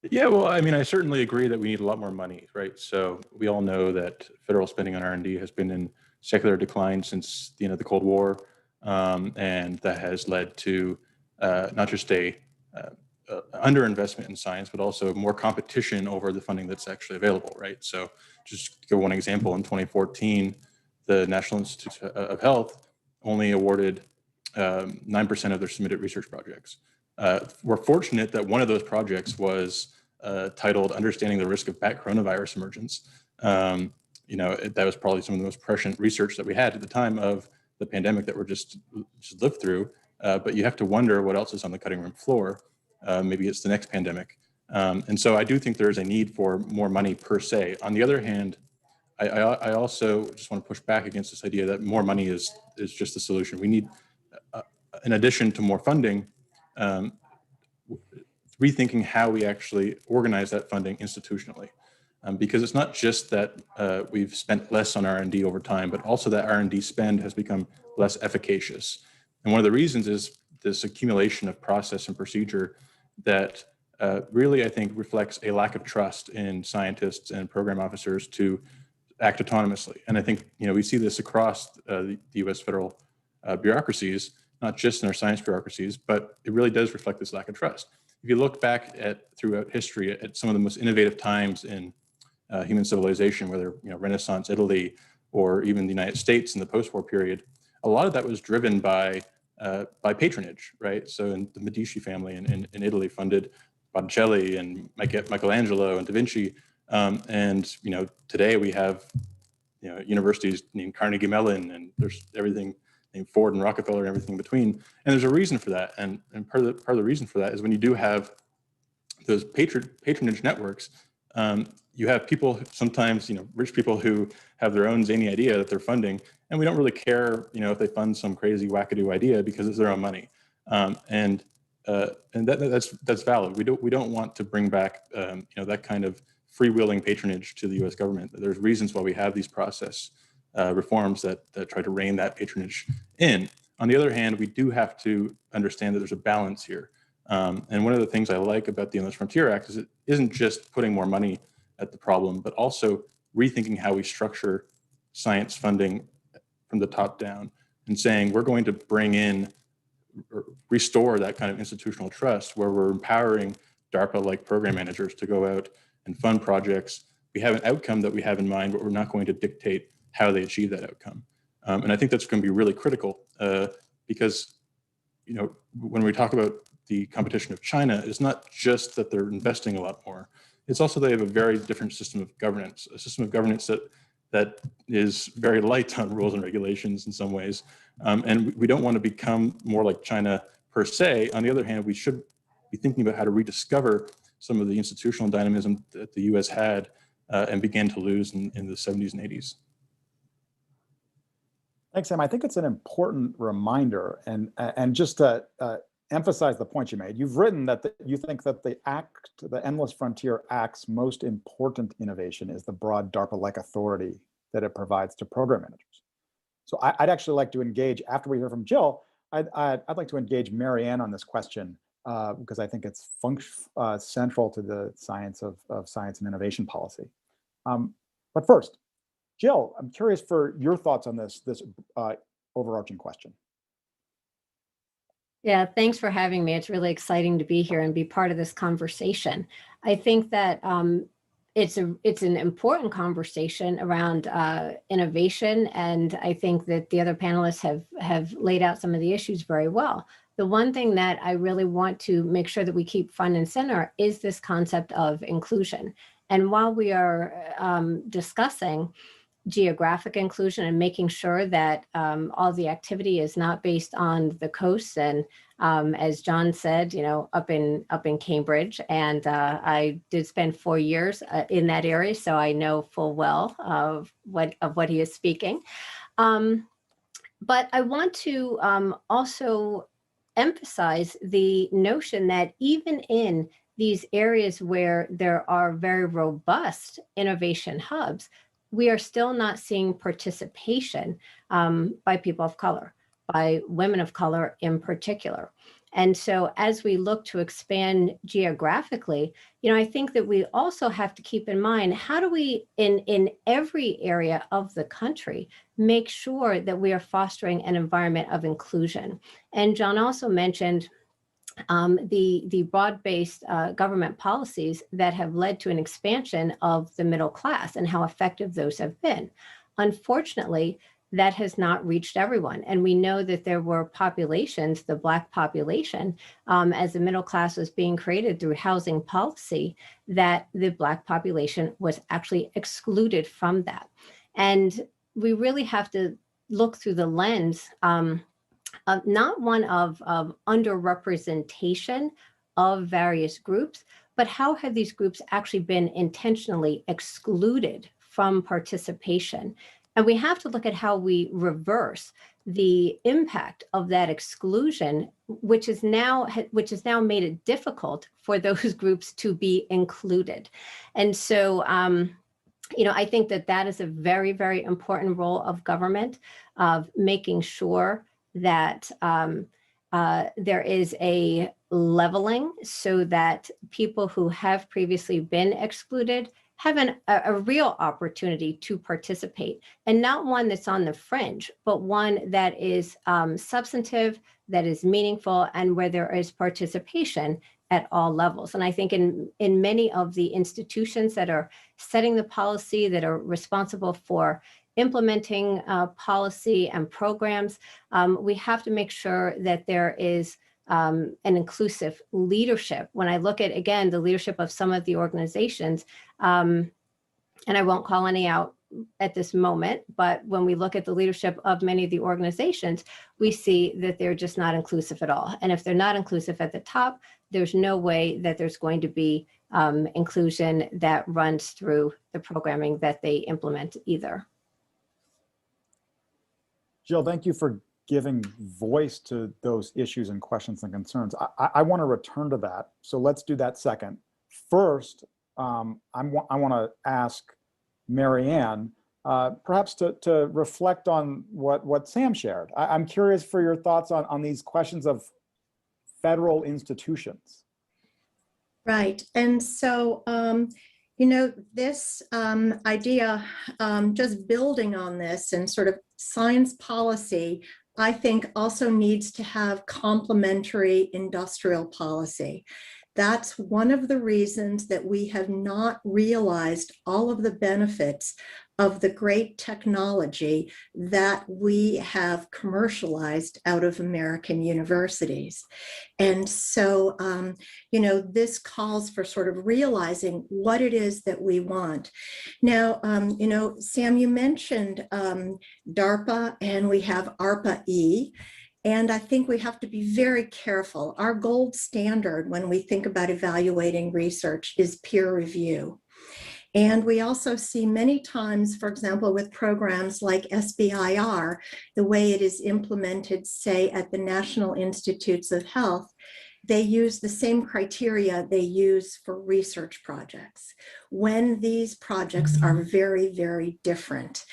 Yeah, well, I mean, I certainly agree that we need a lot more money, right? So we all know that federal spending on R&D has been in secular decline since the end of the Cold War. And that has led to not just a underinvestment in science, but also more competition over the funding that's actually available, right? So just to give one example, in 2014, the National Institutes of Health only awarded 9% of their submitted research projects. We're fortunate that one of those projects was titled Understanding the Risk of Bat Coronavirus Emergence. That was probably some of the most prescient research that we had at the time of the pandemic that we're just lived through. But you have to wonder what else is on the cutting room floor. Maybe it's the next pandemic. And so I do think there is a need for more money per se. On the other hand, I also just want to push back against this idea that more money is just the solution. We need, in addition to more funding, rethinking how we actually organize that funding institutionally. Because it's not just that we've spent less on R&D over time, but also that R&D spend has become less efficacious. And one of the reasons is this accumulation of process and procedure that really, I think, reflects a lack of trust in scientists and program officers to act autonomously. And I think, we see this across the US federal bureaucracies, not just in our science bureaucracies, but it really does reflect this lack of trust. If you look back throughout history at some of the most innovative times in human civilization, whether Renaissance Italy or even the United States in the post-war period, a lot of that was driven by patronage, right? So in the Medici family in Italy funded Botticelli and Michelangelo and Da Vinci. And today we have universities named Carnegie Mellon, and there's everything named Ford and Rockefeller and everything in between. And there's a reason for that. And part of the reason for that is when you do have those patronage networks, you have people sometimes, rich people who have their own zany idea that they're funding, and we don't really care, if they fund some crazy wackadoo idea because it's their own money. And that's valid. We don't want to bring back, that kind of freewheeling patronage to the U.S. government. There's reasons why we have these process reforms that try to rein that patronage in. On the other hand, we do have to understand that there's a balance here. And one of the things I like about the Endless Frontier Act is it isn't just putting more money at the problem, but also rethinking how we structure science funding from the top down and saying we're going to bring in or restore that kind of institutional trust where we're empowering DARPA-like program managers to go out and fund projects. We have an outcome that we have in mind, but we're not going to dictate how they achieve that outcome. And I think that's going to be really critical because, when we talk about the competition of China, it's not just that they're investing a lot more. It's also they have a very different system of governance, a system of governance that is very light on rules and regulations in some ways. And we don't want to become more like China per se. On the other hand, we should be thinking about how to rediscover some of the institutional dynamism that the US had and began to lose in the 70s and 80s. Thanks, Sam. I think it's an important reminder, and just to emphasize the point you made, you've written that you think that the Endless Frontier Act's most important innovation is the broad DARPA-like authority that it provides to program managers. So I'd actually like to engage, after we hear from Jill, I'd like to engage Marianne on this question because I think it's central to the science of science and innovation policy. But first, Jill, I'm curious for your thoughts on this overarching question. Yeah, thanks for having me. It's really exciting to be here and be part of this conversation. I think that it's an important conversation around innovation, and I think that the other panelists have laid out some of the issues very well. The one thing that I really want to make sure that we keep front and center is this concept of inclusion. And while we are discussing geographic inclusion and making sure that all the activity is not based on the coasts, and as John said, up in Cambridge, and I did spend 4 years in that area, so I know full well of what he is speaking. But I want to also emphasize the notion that even in these areas where there are very robust innovation hubs, we are still not seeing participation by people of color, by women of color in particular. And so as we look to expand geographically, I think that we also have to keep in mind, how do we, in every area of the country, make sure that we are fostering an environment of inclusion? And John also mentioned the broad-based government policies that have led to an expansion of the middle class and how effective those have been. Unfortunately, that has not reached everyone. And we know that there were populations, the Black population, as the middle class was being created through housing policy, that the Black population was actually excluded from that. And we really have to look through the lens not one of underrepresentation of various groups, but how have these groups actually been intentionally excluded from participation? And we have to look at how we reverse the impact of that exclusion, which has now made it difficult for those groups to be included. And so, I think that is a very, very important role of government, of making sure that there is a leveling so that people who have previously been excluded have a real opportunity to participate, and not one that's on the fringe, but one that is substantive, that is meaningful, and where there is participation at all levels. And I think in many of the institutions that are setting the policy, that are responsible for implementing policy and programs, we have to make sure that there is an inclusive leadership. When I look at, again, the leadership of some of the organizations, and I won't call any out at this moment, but when we look at the leadership of many of the organizations, we see that they're just not inclusive at all. And if they're not inclusive at the top, there's no way that there's going to be inclusion that runs through the programming that they implement either. Jill, thank you for giving voice to those issues and questions and concerns. I want to return to that. So let's do that second. First, I want to ask Marianne, perhaps to reflect on what Sam shared. I'm curious for your thoughts on these questions of federal institutions. Right. And so, you know, this idea, just building on this and sort of science policy, I think also needs to have complementary industrial policy. That's one of the reasons that we have not realized all of the benefits of the great technology that we have commercialized out of American universities. And so, you know, this calls for sort of realizing what it is that we want. Now, you know, Sam, you mentioned DARPA, and we have ARPA-E. And I think we have to be very careful. Our gold standard when we think about evaluating research is peer review. And we also see many times, for example, with programs like SBIR, the way it is implemented, say, at the National Institutes of Health, they use the same criteria they use for research projects, when these projects are very, very different.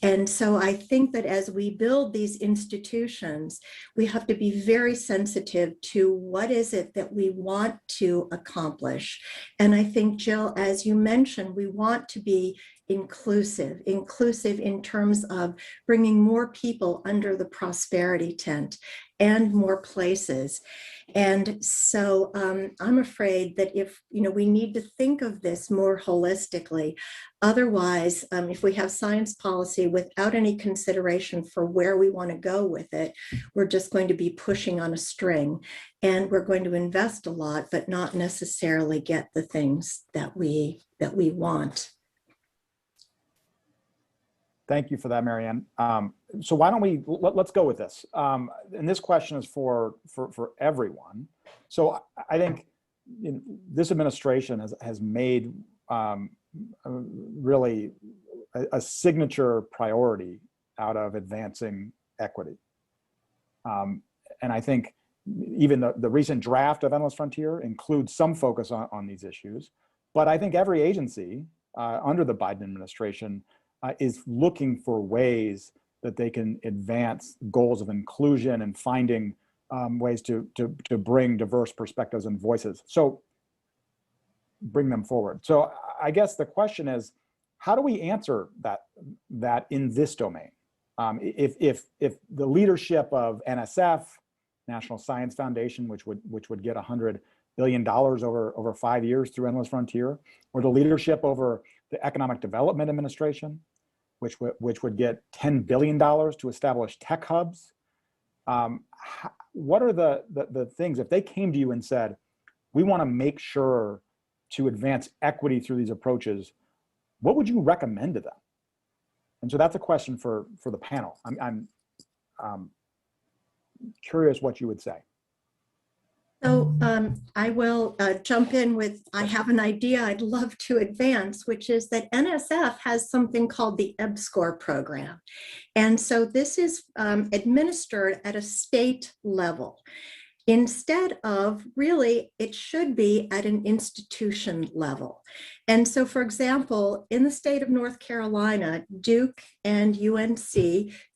And so I think that as we build these institutions, we have to be very sensitive to what is it that we want to accomplish. And I think, Jill, as you mentioned, we want to be inclusive in terms of bringing more people under the prosperity tent and more places. And so I'm afraid that if, you know, we need to think of this more holistically. Otherwise, if we have science policy without any consideration for where we want to go with it, we're just going to be pushing on a string, and we're going to invest a lot, but not necessarily get the things that we want. Thank you for that, Marianne. So why don't let's go with this. And this question is for everyone. So I think this administration has made really a signature priority out of advancing equity. And I think even the recent draft of Endless Frontier includes some focus on these issues. But I think every agency under the Biden administration is looking for ways that they can advance goals of inclusion and finding ways to bring diverse perspectives and voices. So bring them forward. So I guess the question is, how do we answer that in this domain? If the leadership of NSF, National Science Foundation, which would get $100 billion over 5 years through Endless Frontier, or the leadership over the Economic Development Administration, which would get $10 billion to establish tech hubs. What are the things, if they came to you and said, we want to make sure to advance equity through these approaches, what would you recommend to them? And so that's a question for the panel. I'm curious what you would say. So I will jump in with, I have an idea I'd love to advance, which is that NSF has something called the EBSCOR program. And so this is administered at a state level. instead of really, it should be at an institution level. And so, for example, in the state of North Carolina, Duke and UNC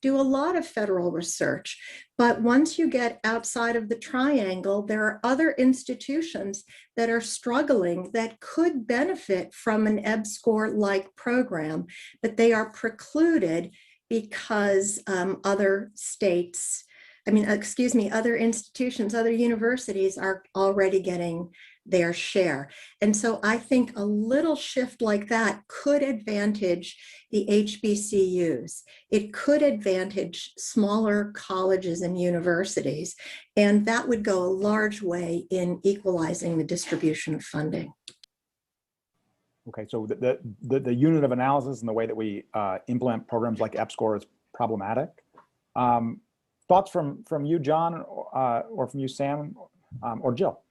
do a lot of federal research. But once you get outside of the triangle, there are other institutions that are struggling that could benefit from an EBSCOR-like program, but they are precluded because other states, other institutions, other universities are already getting their share. And so I think a little shift like that could advantage the HBCUs. It could advantage smaller colleges and universities, and that would go a large way in equalizing the distribution of funding. Okay, so the unit of analysis and the way that we implement programs like EBSCOR is problematic. Thoughts from you, John, or from you, Sam, or Jill?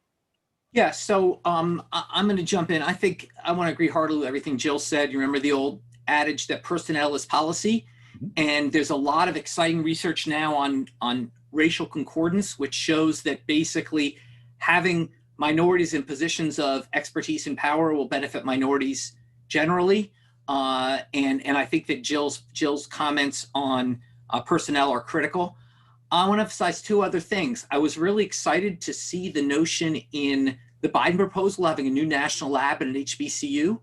Yeah, so I'm going to jump in. I think I want to agree heartily with everything Jill said. You remember the old adage that personnel is policy, and there's a lot of exciting research now on racial concordance, which shows that basically having minorities in positions of expertise and power will benefit minorities generally. And I think that Jill's comments on personnel are critical. I want to emphasize two other things. I was really excited to see the notion in the Biden proposal having a new national lab at an HBCU.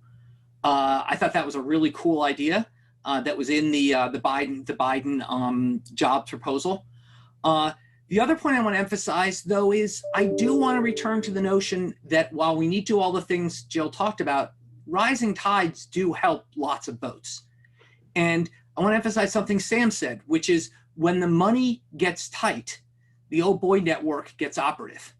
I thought that was a really cool idea that was in the Biden jobs proposal. The other point I want to emphasize, though, is I do want to return to the notion that while we need to do all the things Jill talked about, rising tides do help lots of boats. And I want to emphasize something Sam said, which is when the money gets tight, the old boy network gets operative.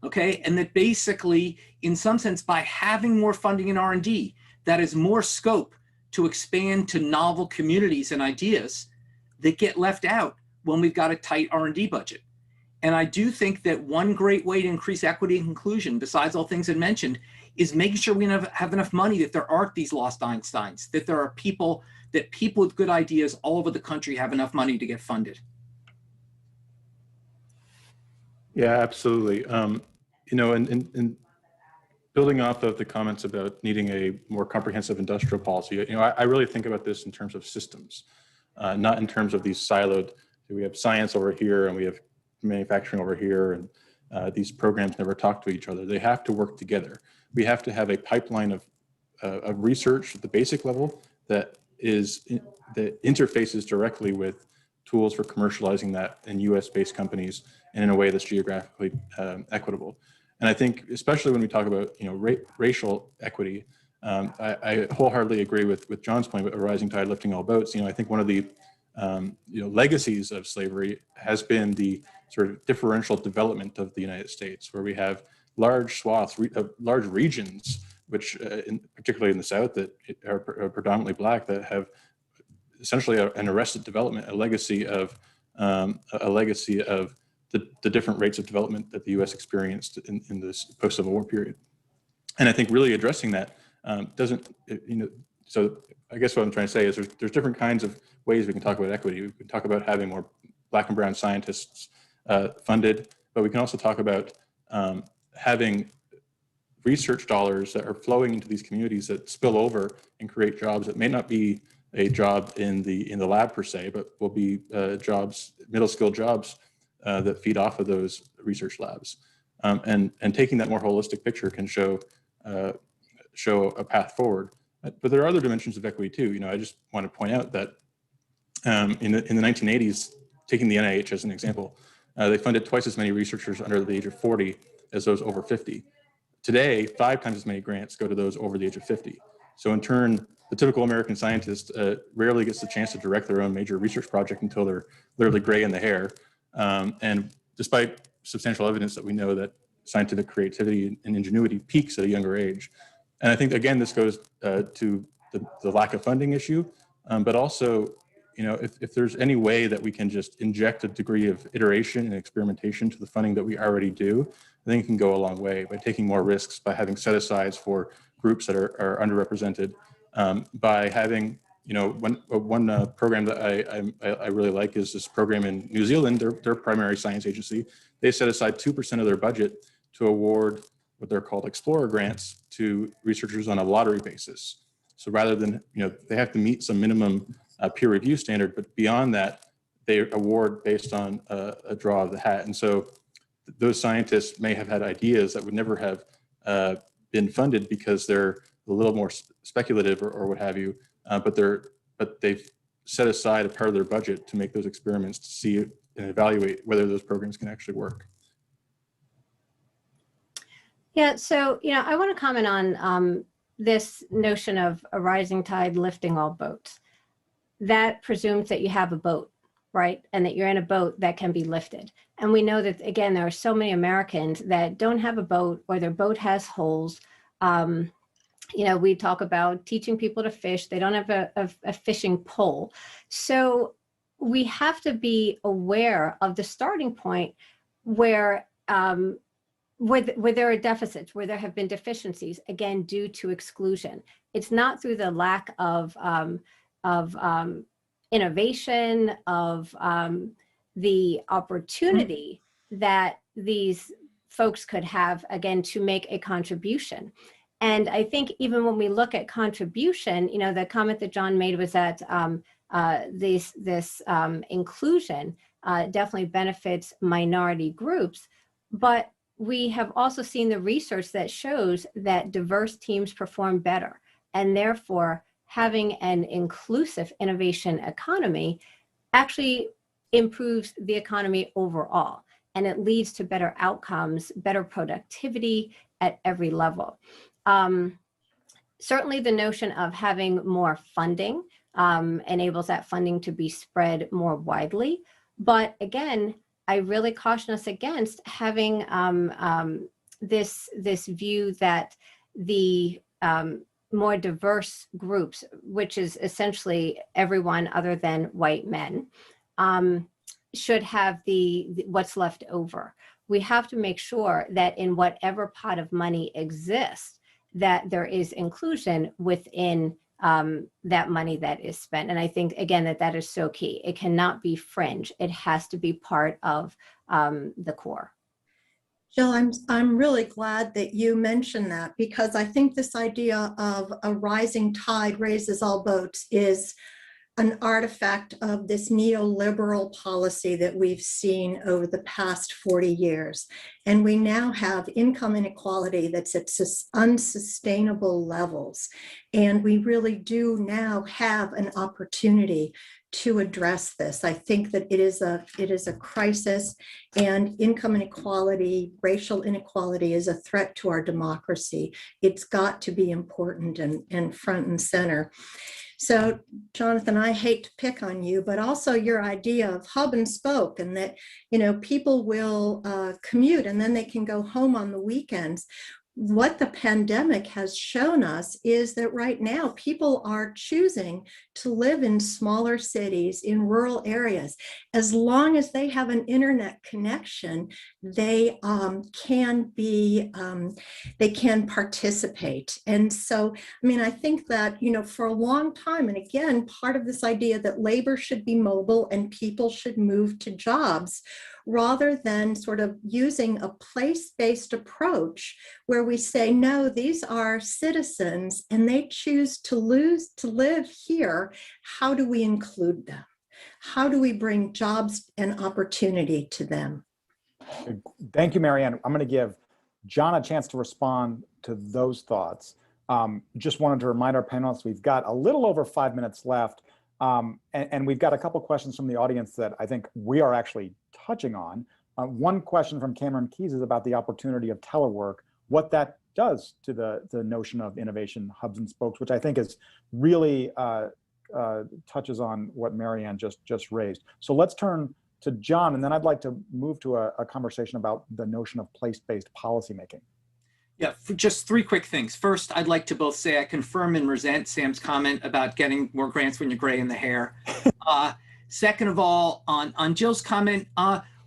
Okay, and that basically, in some sense, by having more funding in R&D, that is more scope to expand to novel communities and ideas that get left out when we've got a tight R&D budget. And I do think that one great way to increase equity and inclusion, besides all things I mentioned, is making sure we have enough money that there aren't these lost Einsteins, that there are people with good ideas all over the country have enough money to get funded. Yeah, absolutely. And building off of the comments about needing a more comprehensive industrial policy, I really think about this in terms of systems, not in terms of these siloed. We have science over here and we have manufacturing over here, and these programs never talk to each other. They have to work together. We have to have a pipeline of research at the basic level that interfaces directly with tools for commercializing that in US-based companies and in a way that's geographically equitable. And I think, especially when we talk about racial equity, I wholeheartedly agree with John's point about a rising tide lifting all boats. I think one of the legacies of slavery has been the sort of differential development of the United States, where we have large swaths, large regions, which particularly in the South that are predominantly Black, that have essentially an arrested development, a legacy of the different rates of development that the U.S. experienced in this post-Civil War period. And I think really addressing that so I guess what I'm trying to say is there's different kinds of ways we can talk about equity. We can talk about having more Black and brown scientists funded, but we can also talk about having research dollars that are flowing into these communities that spill over and create jobs that may not be a job in the lab per se, but will be jobs, middle-skilled jobs that feed off of those research labs. And taking that more holistic picture can show a path forward. But there are other dimensions of equity too. I just want to point out that in the 1980s, taking the NIH as an example, they funded twice as many researchers under the age of 40 as those over 50. Today, 5 times as many grants go to those over the age of 50. So in turn, the typical American scientist rarely gets the chance to direct their own major research project until they're literally gray in the hair. And despite substantial evidence that we know that scientific creativity and ingenuity peaks at a younger age. And I think, again, this goes to the lack of funding issue, but also, if there's any way that we can just inject a degree of iteration and experimentation to the funding that we already do, I think it can go a long way by taking more risks, by having set-asides for groups that are underrepresented, by having one program that I really like is this program in New Zealand, their primary science agency. They set aside 2% of their budget to award what they're called explorer grants to researchers on a lottery basis. So rather than, they have to meet some minimum peer review standard, but beyond that, they award based on a draw of the hat. And so those scientists may have had ideas that would never have been funded because they're a little more speculative or what have you, but they've set aside a part of their budget to make those experiments to see and evaluate whether those programs can actually work. Yeah, so, I want to comment on this notion of a rising tide lifting all boats. That presumes that you have a boat, right? And that you're in a boat that can be lifted. And we know that, again, there are so many Americans that don't have a boat or their boat has holes. We talk about teaching people to fish. They don't have a fishing pole. So we have to be aware of the starting point where there are deficits, where there have been deficiencies, again, due to exclusion. It's not through the lack of innovation, of the opportunity that these folks could have, again, to make a contribution. And I think even when we look at contribution, the comment that John made was that this inclusion definitely benefits minority groups. But we have also seen the research that shows that diverse teams perform better. And therefore, having an inclusive innovation economy actually improves the economy overall. And it leads to better outcomes, better productivity at every level. Certainly the notion of having more funding enables that funding to be spread more widely. But again, I really caution us against having this view that the more diverse groups, which is essentially everyone other than white men, should have what's left over. We have to make sure that in whatever pot of money exists, that there is inclusion within that money that is spent. And I think, again, that is so key. It cannot be fringe. It has to be part of the core. Jill, I'm really glad that you mentioned that, because I think this idea of a rising tide raises all boats is an artifact of this neoliberal policy that we've seen over the past 40 years. And we now have income inequality that's at unsustainable levels. And we really do now have an opportunity to address this. I think that it is a crisis, and income inequality, racial inequality is a threat to our democracy. It's got to be important and front and center. So, Jonathan, I hate to pick on you, but also your idea of hub and spoke, and that, people will commute and then they can go home on the weekends. What the pandemic has shown us is that right now people are choosing to live in smaller cities, in rural areas. As long as they have an internet connection, they can participate. And so, I think that, for a long time, and again, part of this idea that labor should be mobile and people should move to jobs, rather than sort of using a place-based approach where we say, no, these are citizens and they choose to live here. How do we include them? How do we bring jobs and opportunity to them? Thank you, Marianne. I'm going to give John a chance to respond to those thoughts. Just wanted to remind our panelists, we've got a little over 5 minutes left. And we've got a couple questions from the audience that I think we are actually touching on. One question from Cameron Keys is about the opportunity of telework, what that does to the notion of innovation hubs and spokes, which I think is really touches on what Marianne just raised. So let's turn to John, and then I'd like to move to a conversation about the notion of place-based policymaking. Yeah, for just three quick things. First, I'd like to both say I confirm and resent Sam's comment about getting more grants when you're gray in the hair. Second of all, on Jill's comment,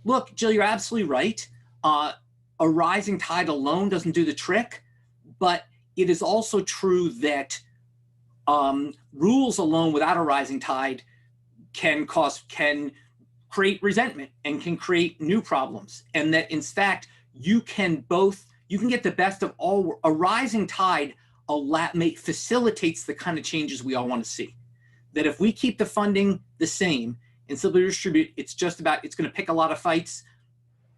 look, Jill, you're absolutely right. A rising tide alone doesn't do the trick, but it is also true that rules alone without a rising tide can create resentment and can create new problems. And that in fact, you can get the best of all. A rising tide facilitates the kind of changes we all want to see. That if we keep the funding the same and simply distribute, it's going to pick a lot of fights.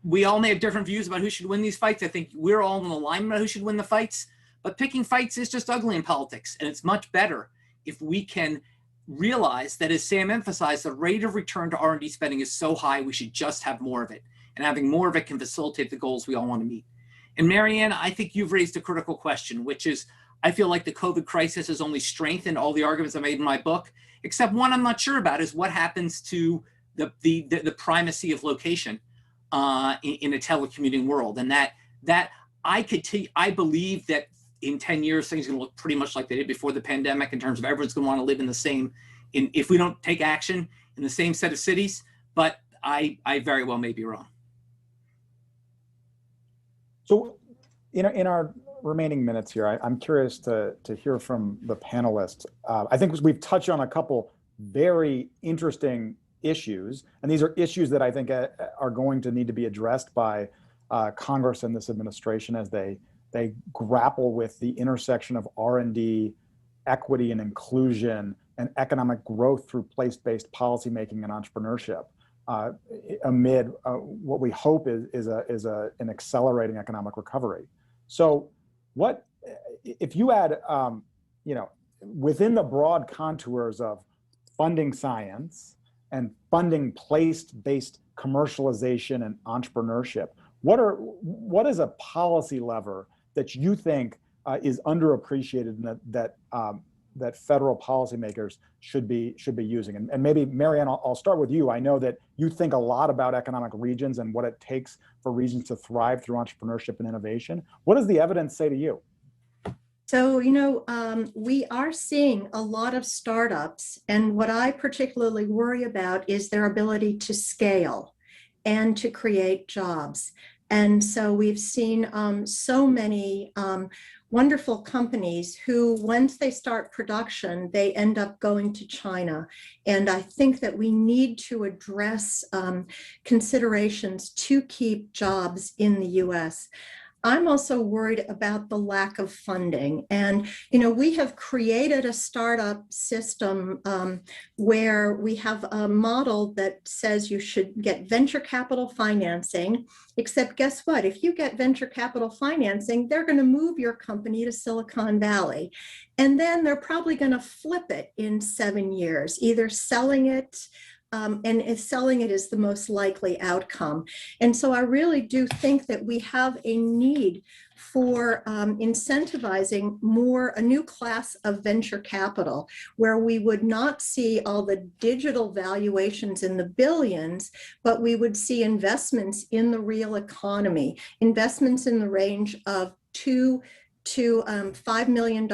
We all may have different views about who should win these fights. I think we're all in alignment about who should win the fights, but picking fights is just ugly in politics. And it's much better if we can realize that, as Sam emphasized, the rate of return to R&D spending is so high, we should just have more of it. And having more of it can facilitate the goals we all want to meet. And Marianne, I think you've raised a critical question, which is, I feel like the COVID crisis has only strengthened all the arguments I made in my book, except one I'm not sure about is what happens to the primacy of location in a telecommuting world. And that I believe that in 10 years, things are going to look pretty much like they did before the pandemic in terms of everyone's going to want to live in the same, if we don't take action, in the same set of cities. But I very well may be wrong. So in our remaining minutes here, I'm curious to hear from the panelists. I think we've touched on a couple very interesting issues, and these are issues that I think are going to need to be addressed by Congress and this administration as they grapple with the intersection of R&D, equity and inclusion, and economic growth through place-based policymaking and entrepreneurship amid what we hope is an accelerating economic recovery. So, what if you add, within the broad contours of funding science and funding place-based commercialization and entrepreneurship, what is a policy lever that you think is underappreciated and that federal policymakers should be using? And maybe Marianne, I'll start with you. I know that you think a lot about economic regions and what it takes for regions to thrive through entrepreneurship and innovation. What does the evidence say to you? So, we are seeing a lot of startups, and what I particularly worry about is their ability to scale and to create jobs. And so we've seen so many wonderful companies who, once they start production, they end up going to China. And I think that we need to address considerations to keep jobs in the US. I'm also worried about the lack of funding. And, we have created a startup system where we have a model that says you should get venture capital financing, except guess what? If you get venture capital financing, they're going to move your company to Silicon Valley. And then they're probably going to flip it in 7 years, either selling it, and if selling it is the most likely outcome. And so I really do think that we have a need for incentivizing a new class of venture capital, where we would not see all the digital valuations in the billions, but we would see investments in the real economy, investments in the range of $2 to $5 million,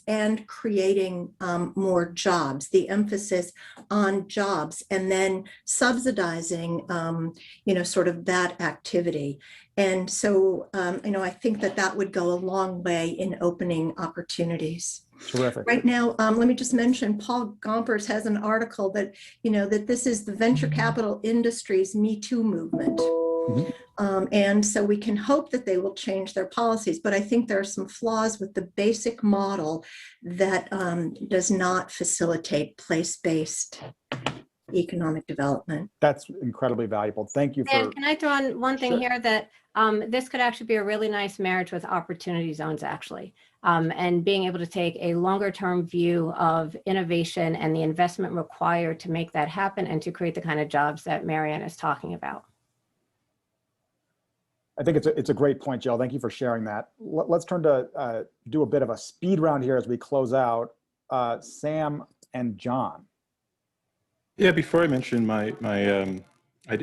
and creating more jobs, the emphasis on jobs, and then subsidizing, sort of that activity. And so, I think that would go a long way in opening opportunities. Terrific. Right now, let me just mention, Paul Gompers has an article that, that this is the venture capital industry's Me Too movement. Mm-hmm. And so we can hope that they will change their policies, but I think there are some flaws with the basic model that does not facilitate place-based economic development. That's incredibly valuable. Thank you for— And can I throw in one thing Sure. here that this could actually be a really nice marriage with opportunity zones, actually, and being able to take a longer term view of innovation and the investment required to make that happen and to create the kind of jobs that Marianne is talking about. I think it's a great point, Jill. Thank you for sharing that. Let's turn to do a bit of a speed round here as we close out. Sam and John. Yeah, before I mention my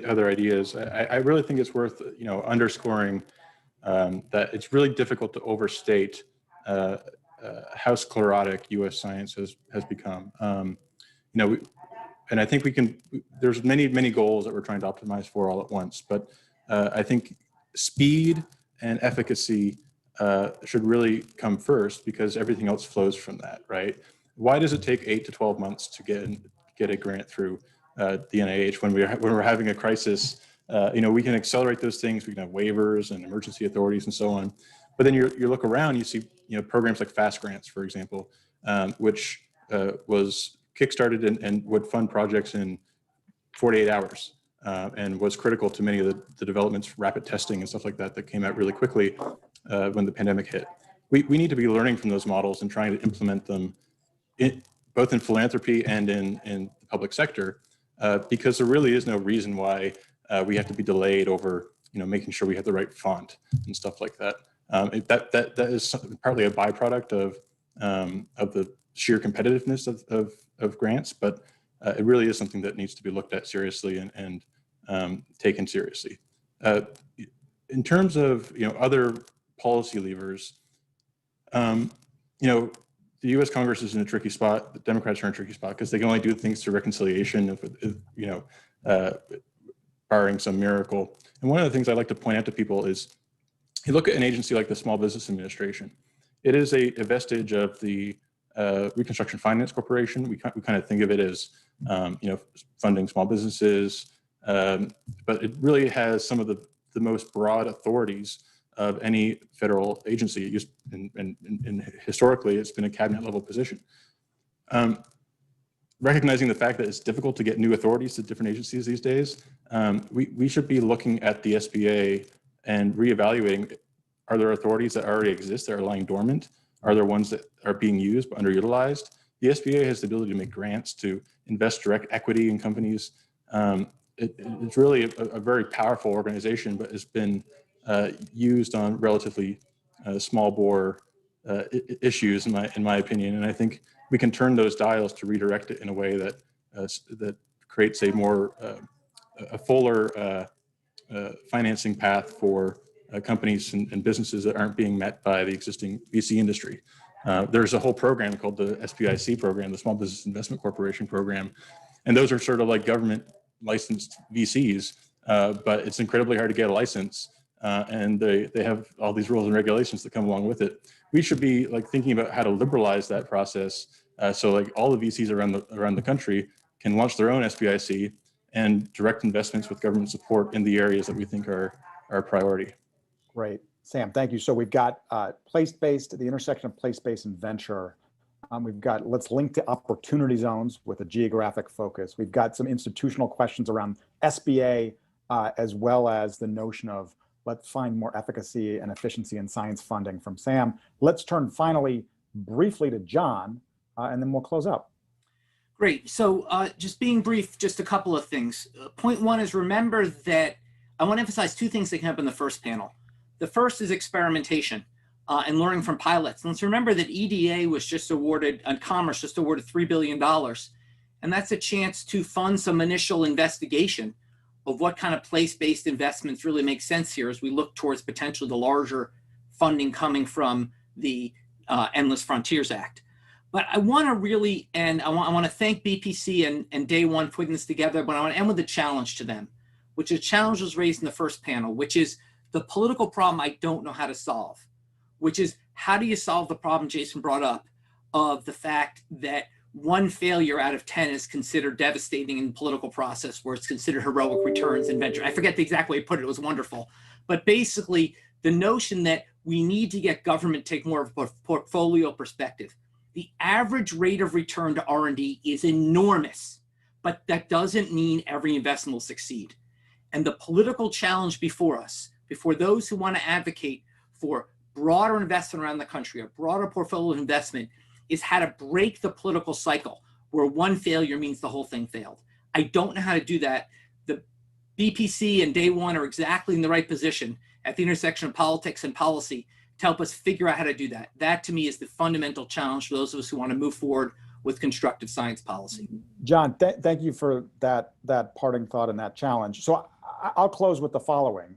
other ideas, I really think it's worth underscoring that it's really difficult to overstate how sclerotic U.S. science has become. And I think there's many goals that we're trying to optimize for all at once, but I think speed and efficacy should really come first, because everything else flows from that, right? why does it take 8 to 12 months to get a grant through the NIH when we're having a crisis? We can accelerate those things. We can have waivers and emergency authorities and so on. But then you look around, you see programs like Fast Grants, for example, which was kickstarted and would fund projects in 48 hours and was critical to many of the developments, rapid testing and stuff like that came out really quickly when the pandemic hit. We need to be learning from those models and trying to implement them both in philanthropy and in the public sector, because there really is no reason why we have to be delayed over making sure we have the right font and stuff like that. That is partly a byproduct of the sheer competitiveness of grants, but it really is something that needs to be looked at seriously and taken seriously. In terms of other policy levers, the U.S. Congress is in a tricky spot. The Democrats are in a tricky spot because they can only do things through reconciliation, barring some miracle. And one of the things I like to point out to people is, you look at an agency like the Small Business Administration. It is a vestige of the Reconstruction Finance Corporation. We kind of think of it as funding small businesses, but it really has some of the most broad authorities of any federal agency. It used, and historically, it's been a cabinet level position. Recognizing the fact that it's difficult to get new authorities to different agencies these days, we should be looking at the SBA and reevaluating, are there authorities that already exist that are lying dormant? Are there ones that are being used but underutilized? The SBA has the ability to make grants, to invest direct equity in companies. It's really a very powerful organization, but it's been used on relatively small bore issues, in my opinion. And I think we can turn those dials to redirect it in a way that that creates a more a fuller financing path for companies and businesses that aren't being met by the existing VC industry. There's a whole program called the SBIC program, the Small Business Investment Corporation program, and those are sort of like government licensed VCs, but it's incredibly hard to get a license, and they have all these rules and regulations that come along with it. We should be thinking about how to liberalize that process, so all the VCs around the country can launch their own SBIC and direct investments with government support in the areas that we think are a priority. Great. Sam, thank you. So we've got place-based, the intersection of place-based and venture. We've got, let's link to opportunity zones with a geographic focus. We've got some institutional questions around SBA, as well as the notion of let's find more efficacy and efficiency in science funding from Sam. Let's turn finally briefly to John, and then we'll close up. Great. So just being brief, just a couple of things. Point one is, remember that I want to emphasize two things that came up in the first panel. The first is experimentation and learning from pilots. Let's remember that EDA was just awarded, and Commerce just awarded $3 billion. And that's a chance to fund some initial investigation of what kind of place-based investments really make sense here as we look towards potentially the larger funding coming from the Endless Frontiers Act. But I want to really, and I want to thank BPC and Day One for putting this together, but I want to end with a challenge to them, which is a challenge was raised in the first panel, which is the political problem I don't know how to solve, which is, how do you solve the problem Jason brought up of the fact that one failure out of 10 is considered devastating in the political process, where it's considered heroic returns in venture. I forget the exact way he put it. It was wonderful. But basically, the notion that we need to get government to take more of a portfolio perspective. The average rate of return to R&D is enormous, but that doesn't mean every investment will succeed. And the political challenge before us, before those who want to advocate for broader investment around the country, a broader portfolio of investment, is how to break the political cycle where one failure means the whole thing failed. I don't know how to do that. The BPC and Day One are exactly in the right position at the intersection of politics and policy to help us figure out how to do that. That, to me, is the fundamental challenge for those of us who want to move forward with constructive science policy. John, thank you for that parting thought and that challenge. So I'll close with the following.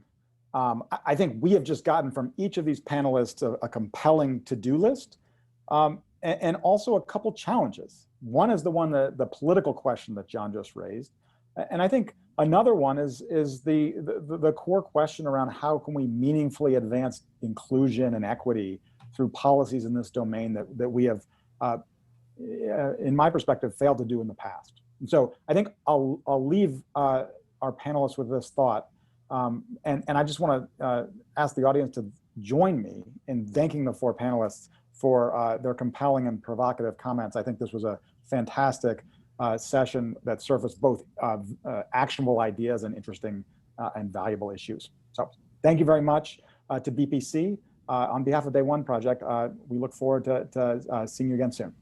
I think we have just gotten from each of these panelists a compelling to-do list, and also a couple challenges. One is the political question that John just raised, and I think another one is the core question around how can we meaningfully advance inclusion and equity through policies in this domain that we have in my perspective, failed to do in the past. And so I think I'll leave our panelists with this thought. And I just want to ask the audience to join me in thanking the 4 panelists for their compelling and provocative comments. I think this was a fantastic session that surfaced both actionable ideas and interesting and valuable issues. So thank you very much to BPC. On behalf of Day One Project, we look forward to seeing you again soon.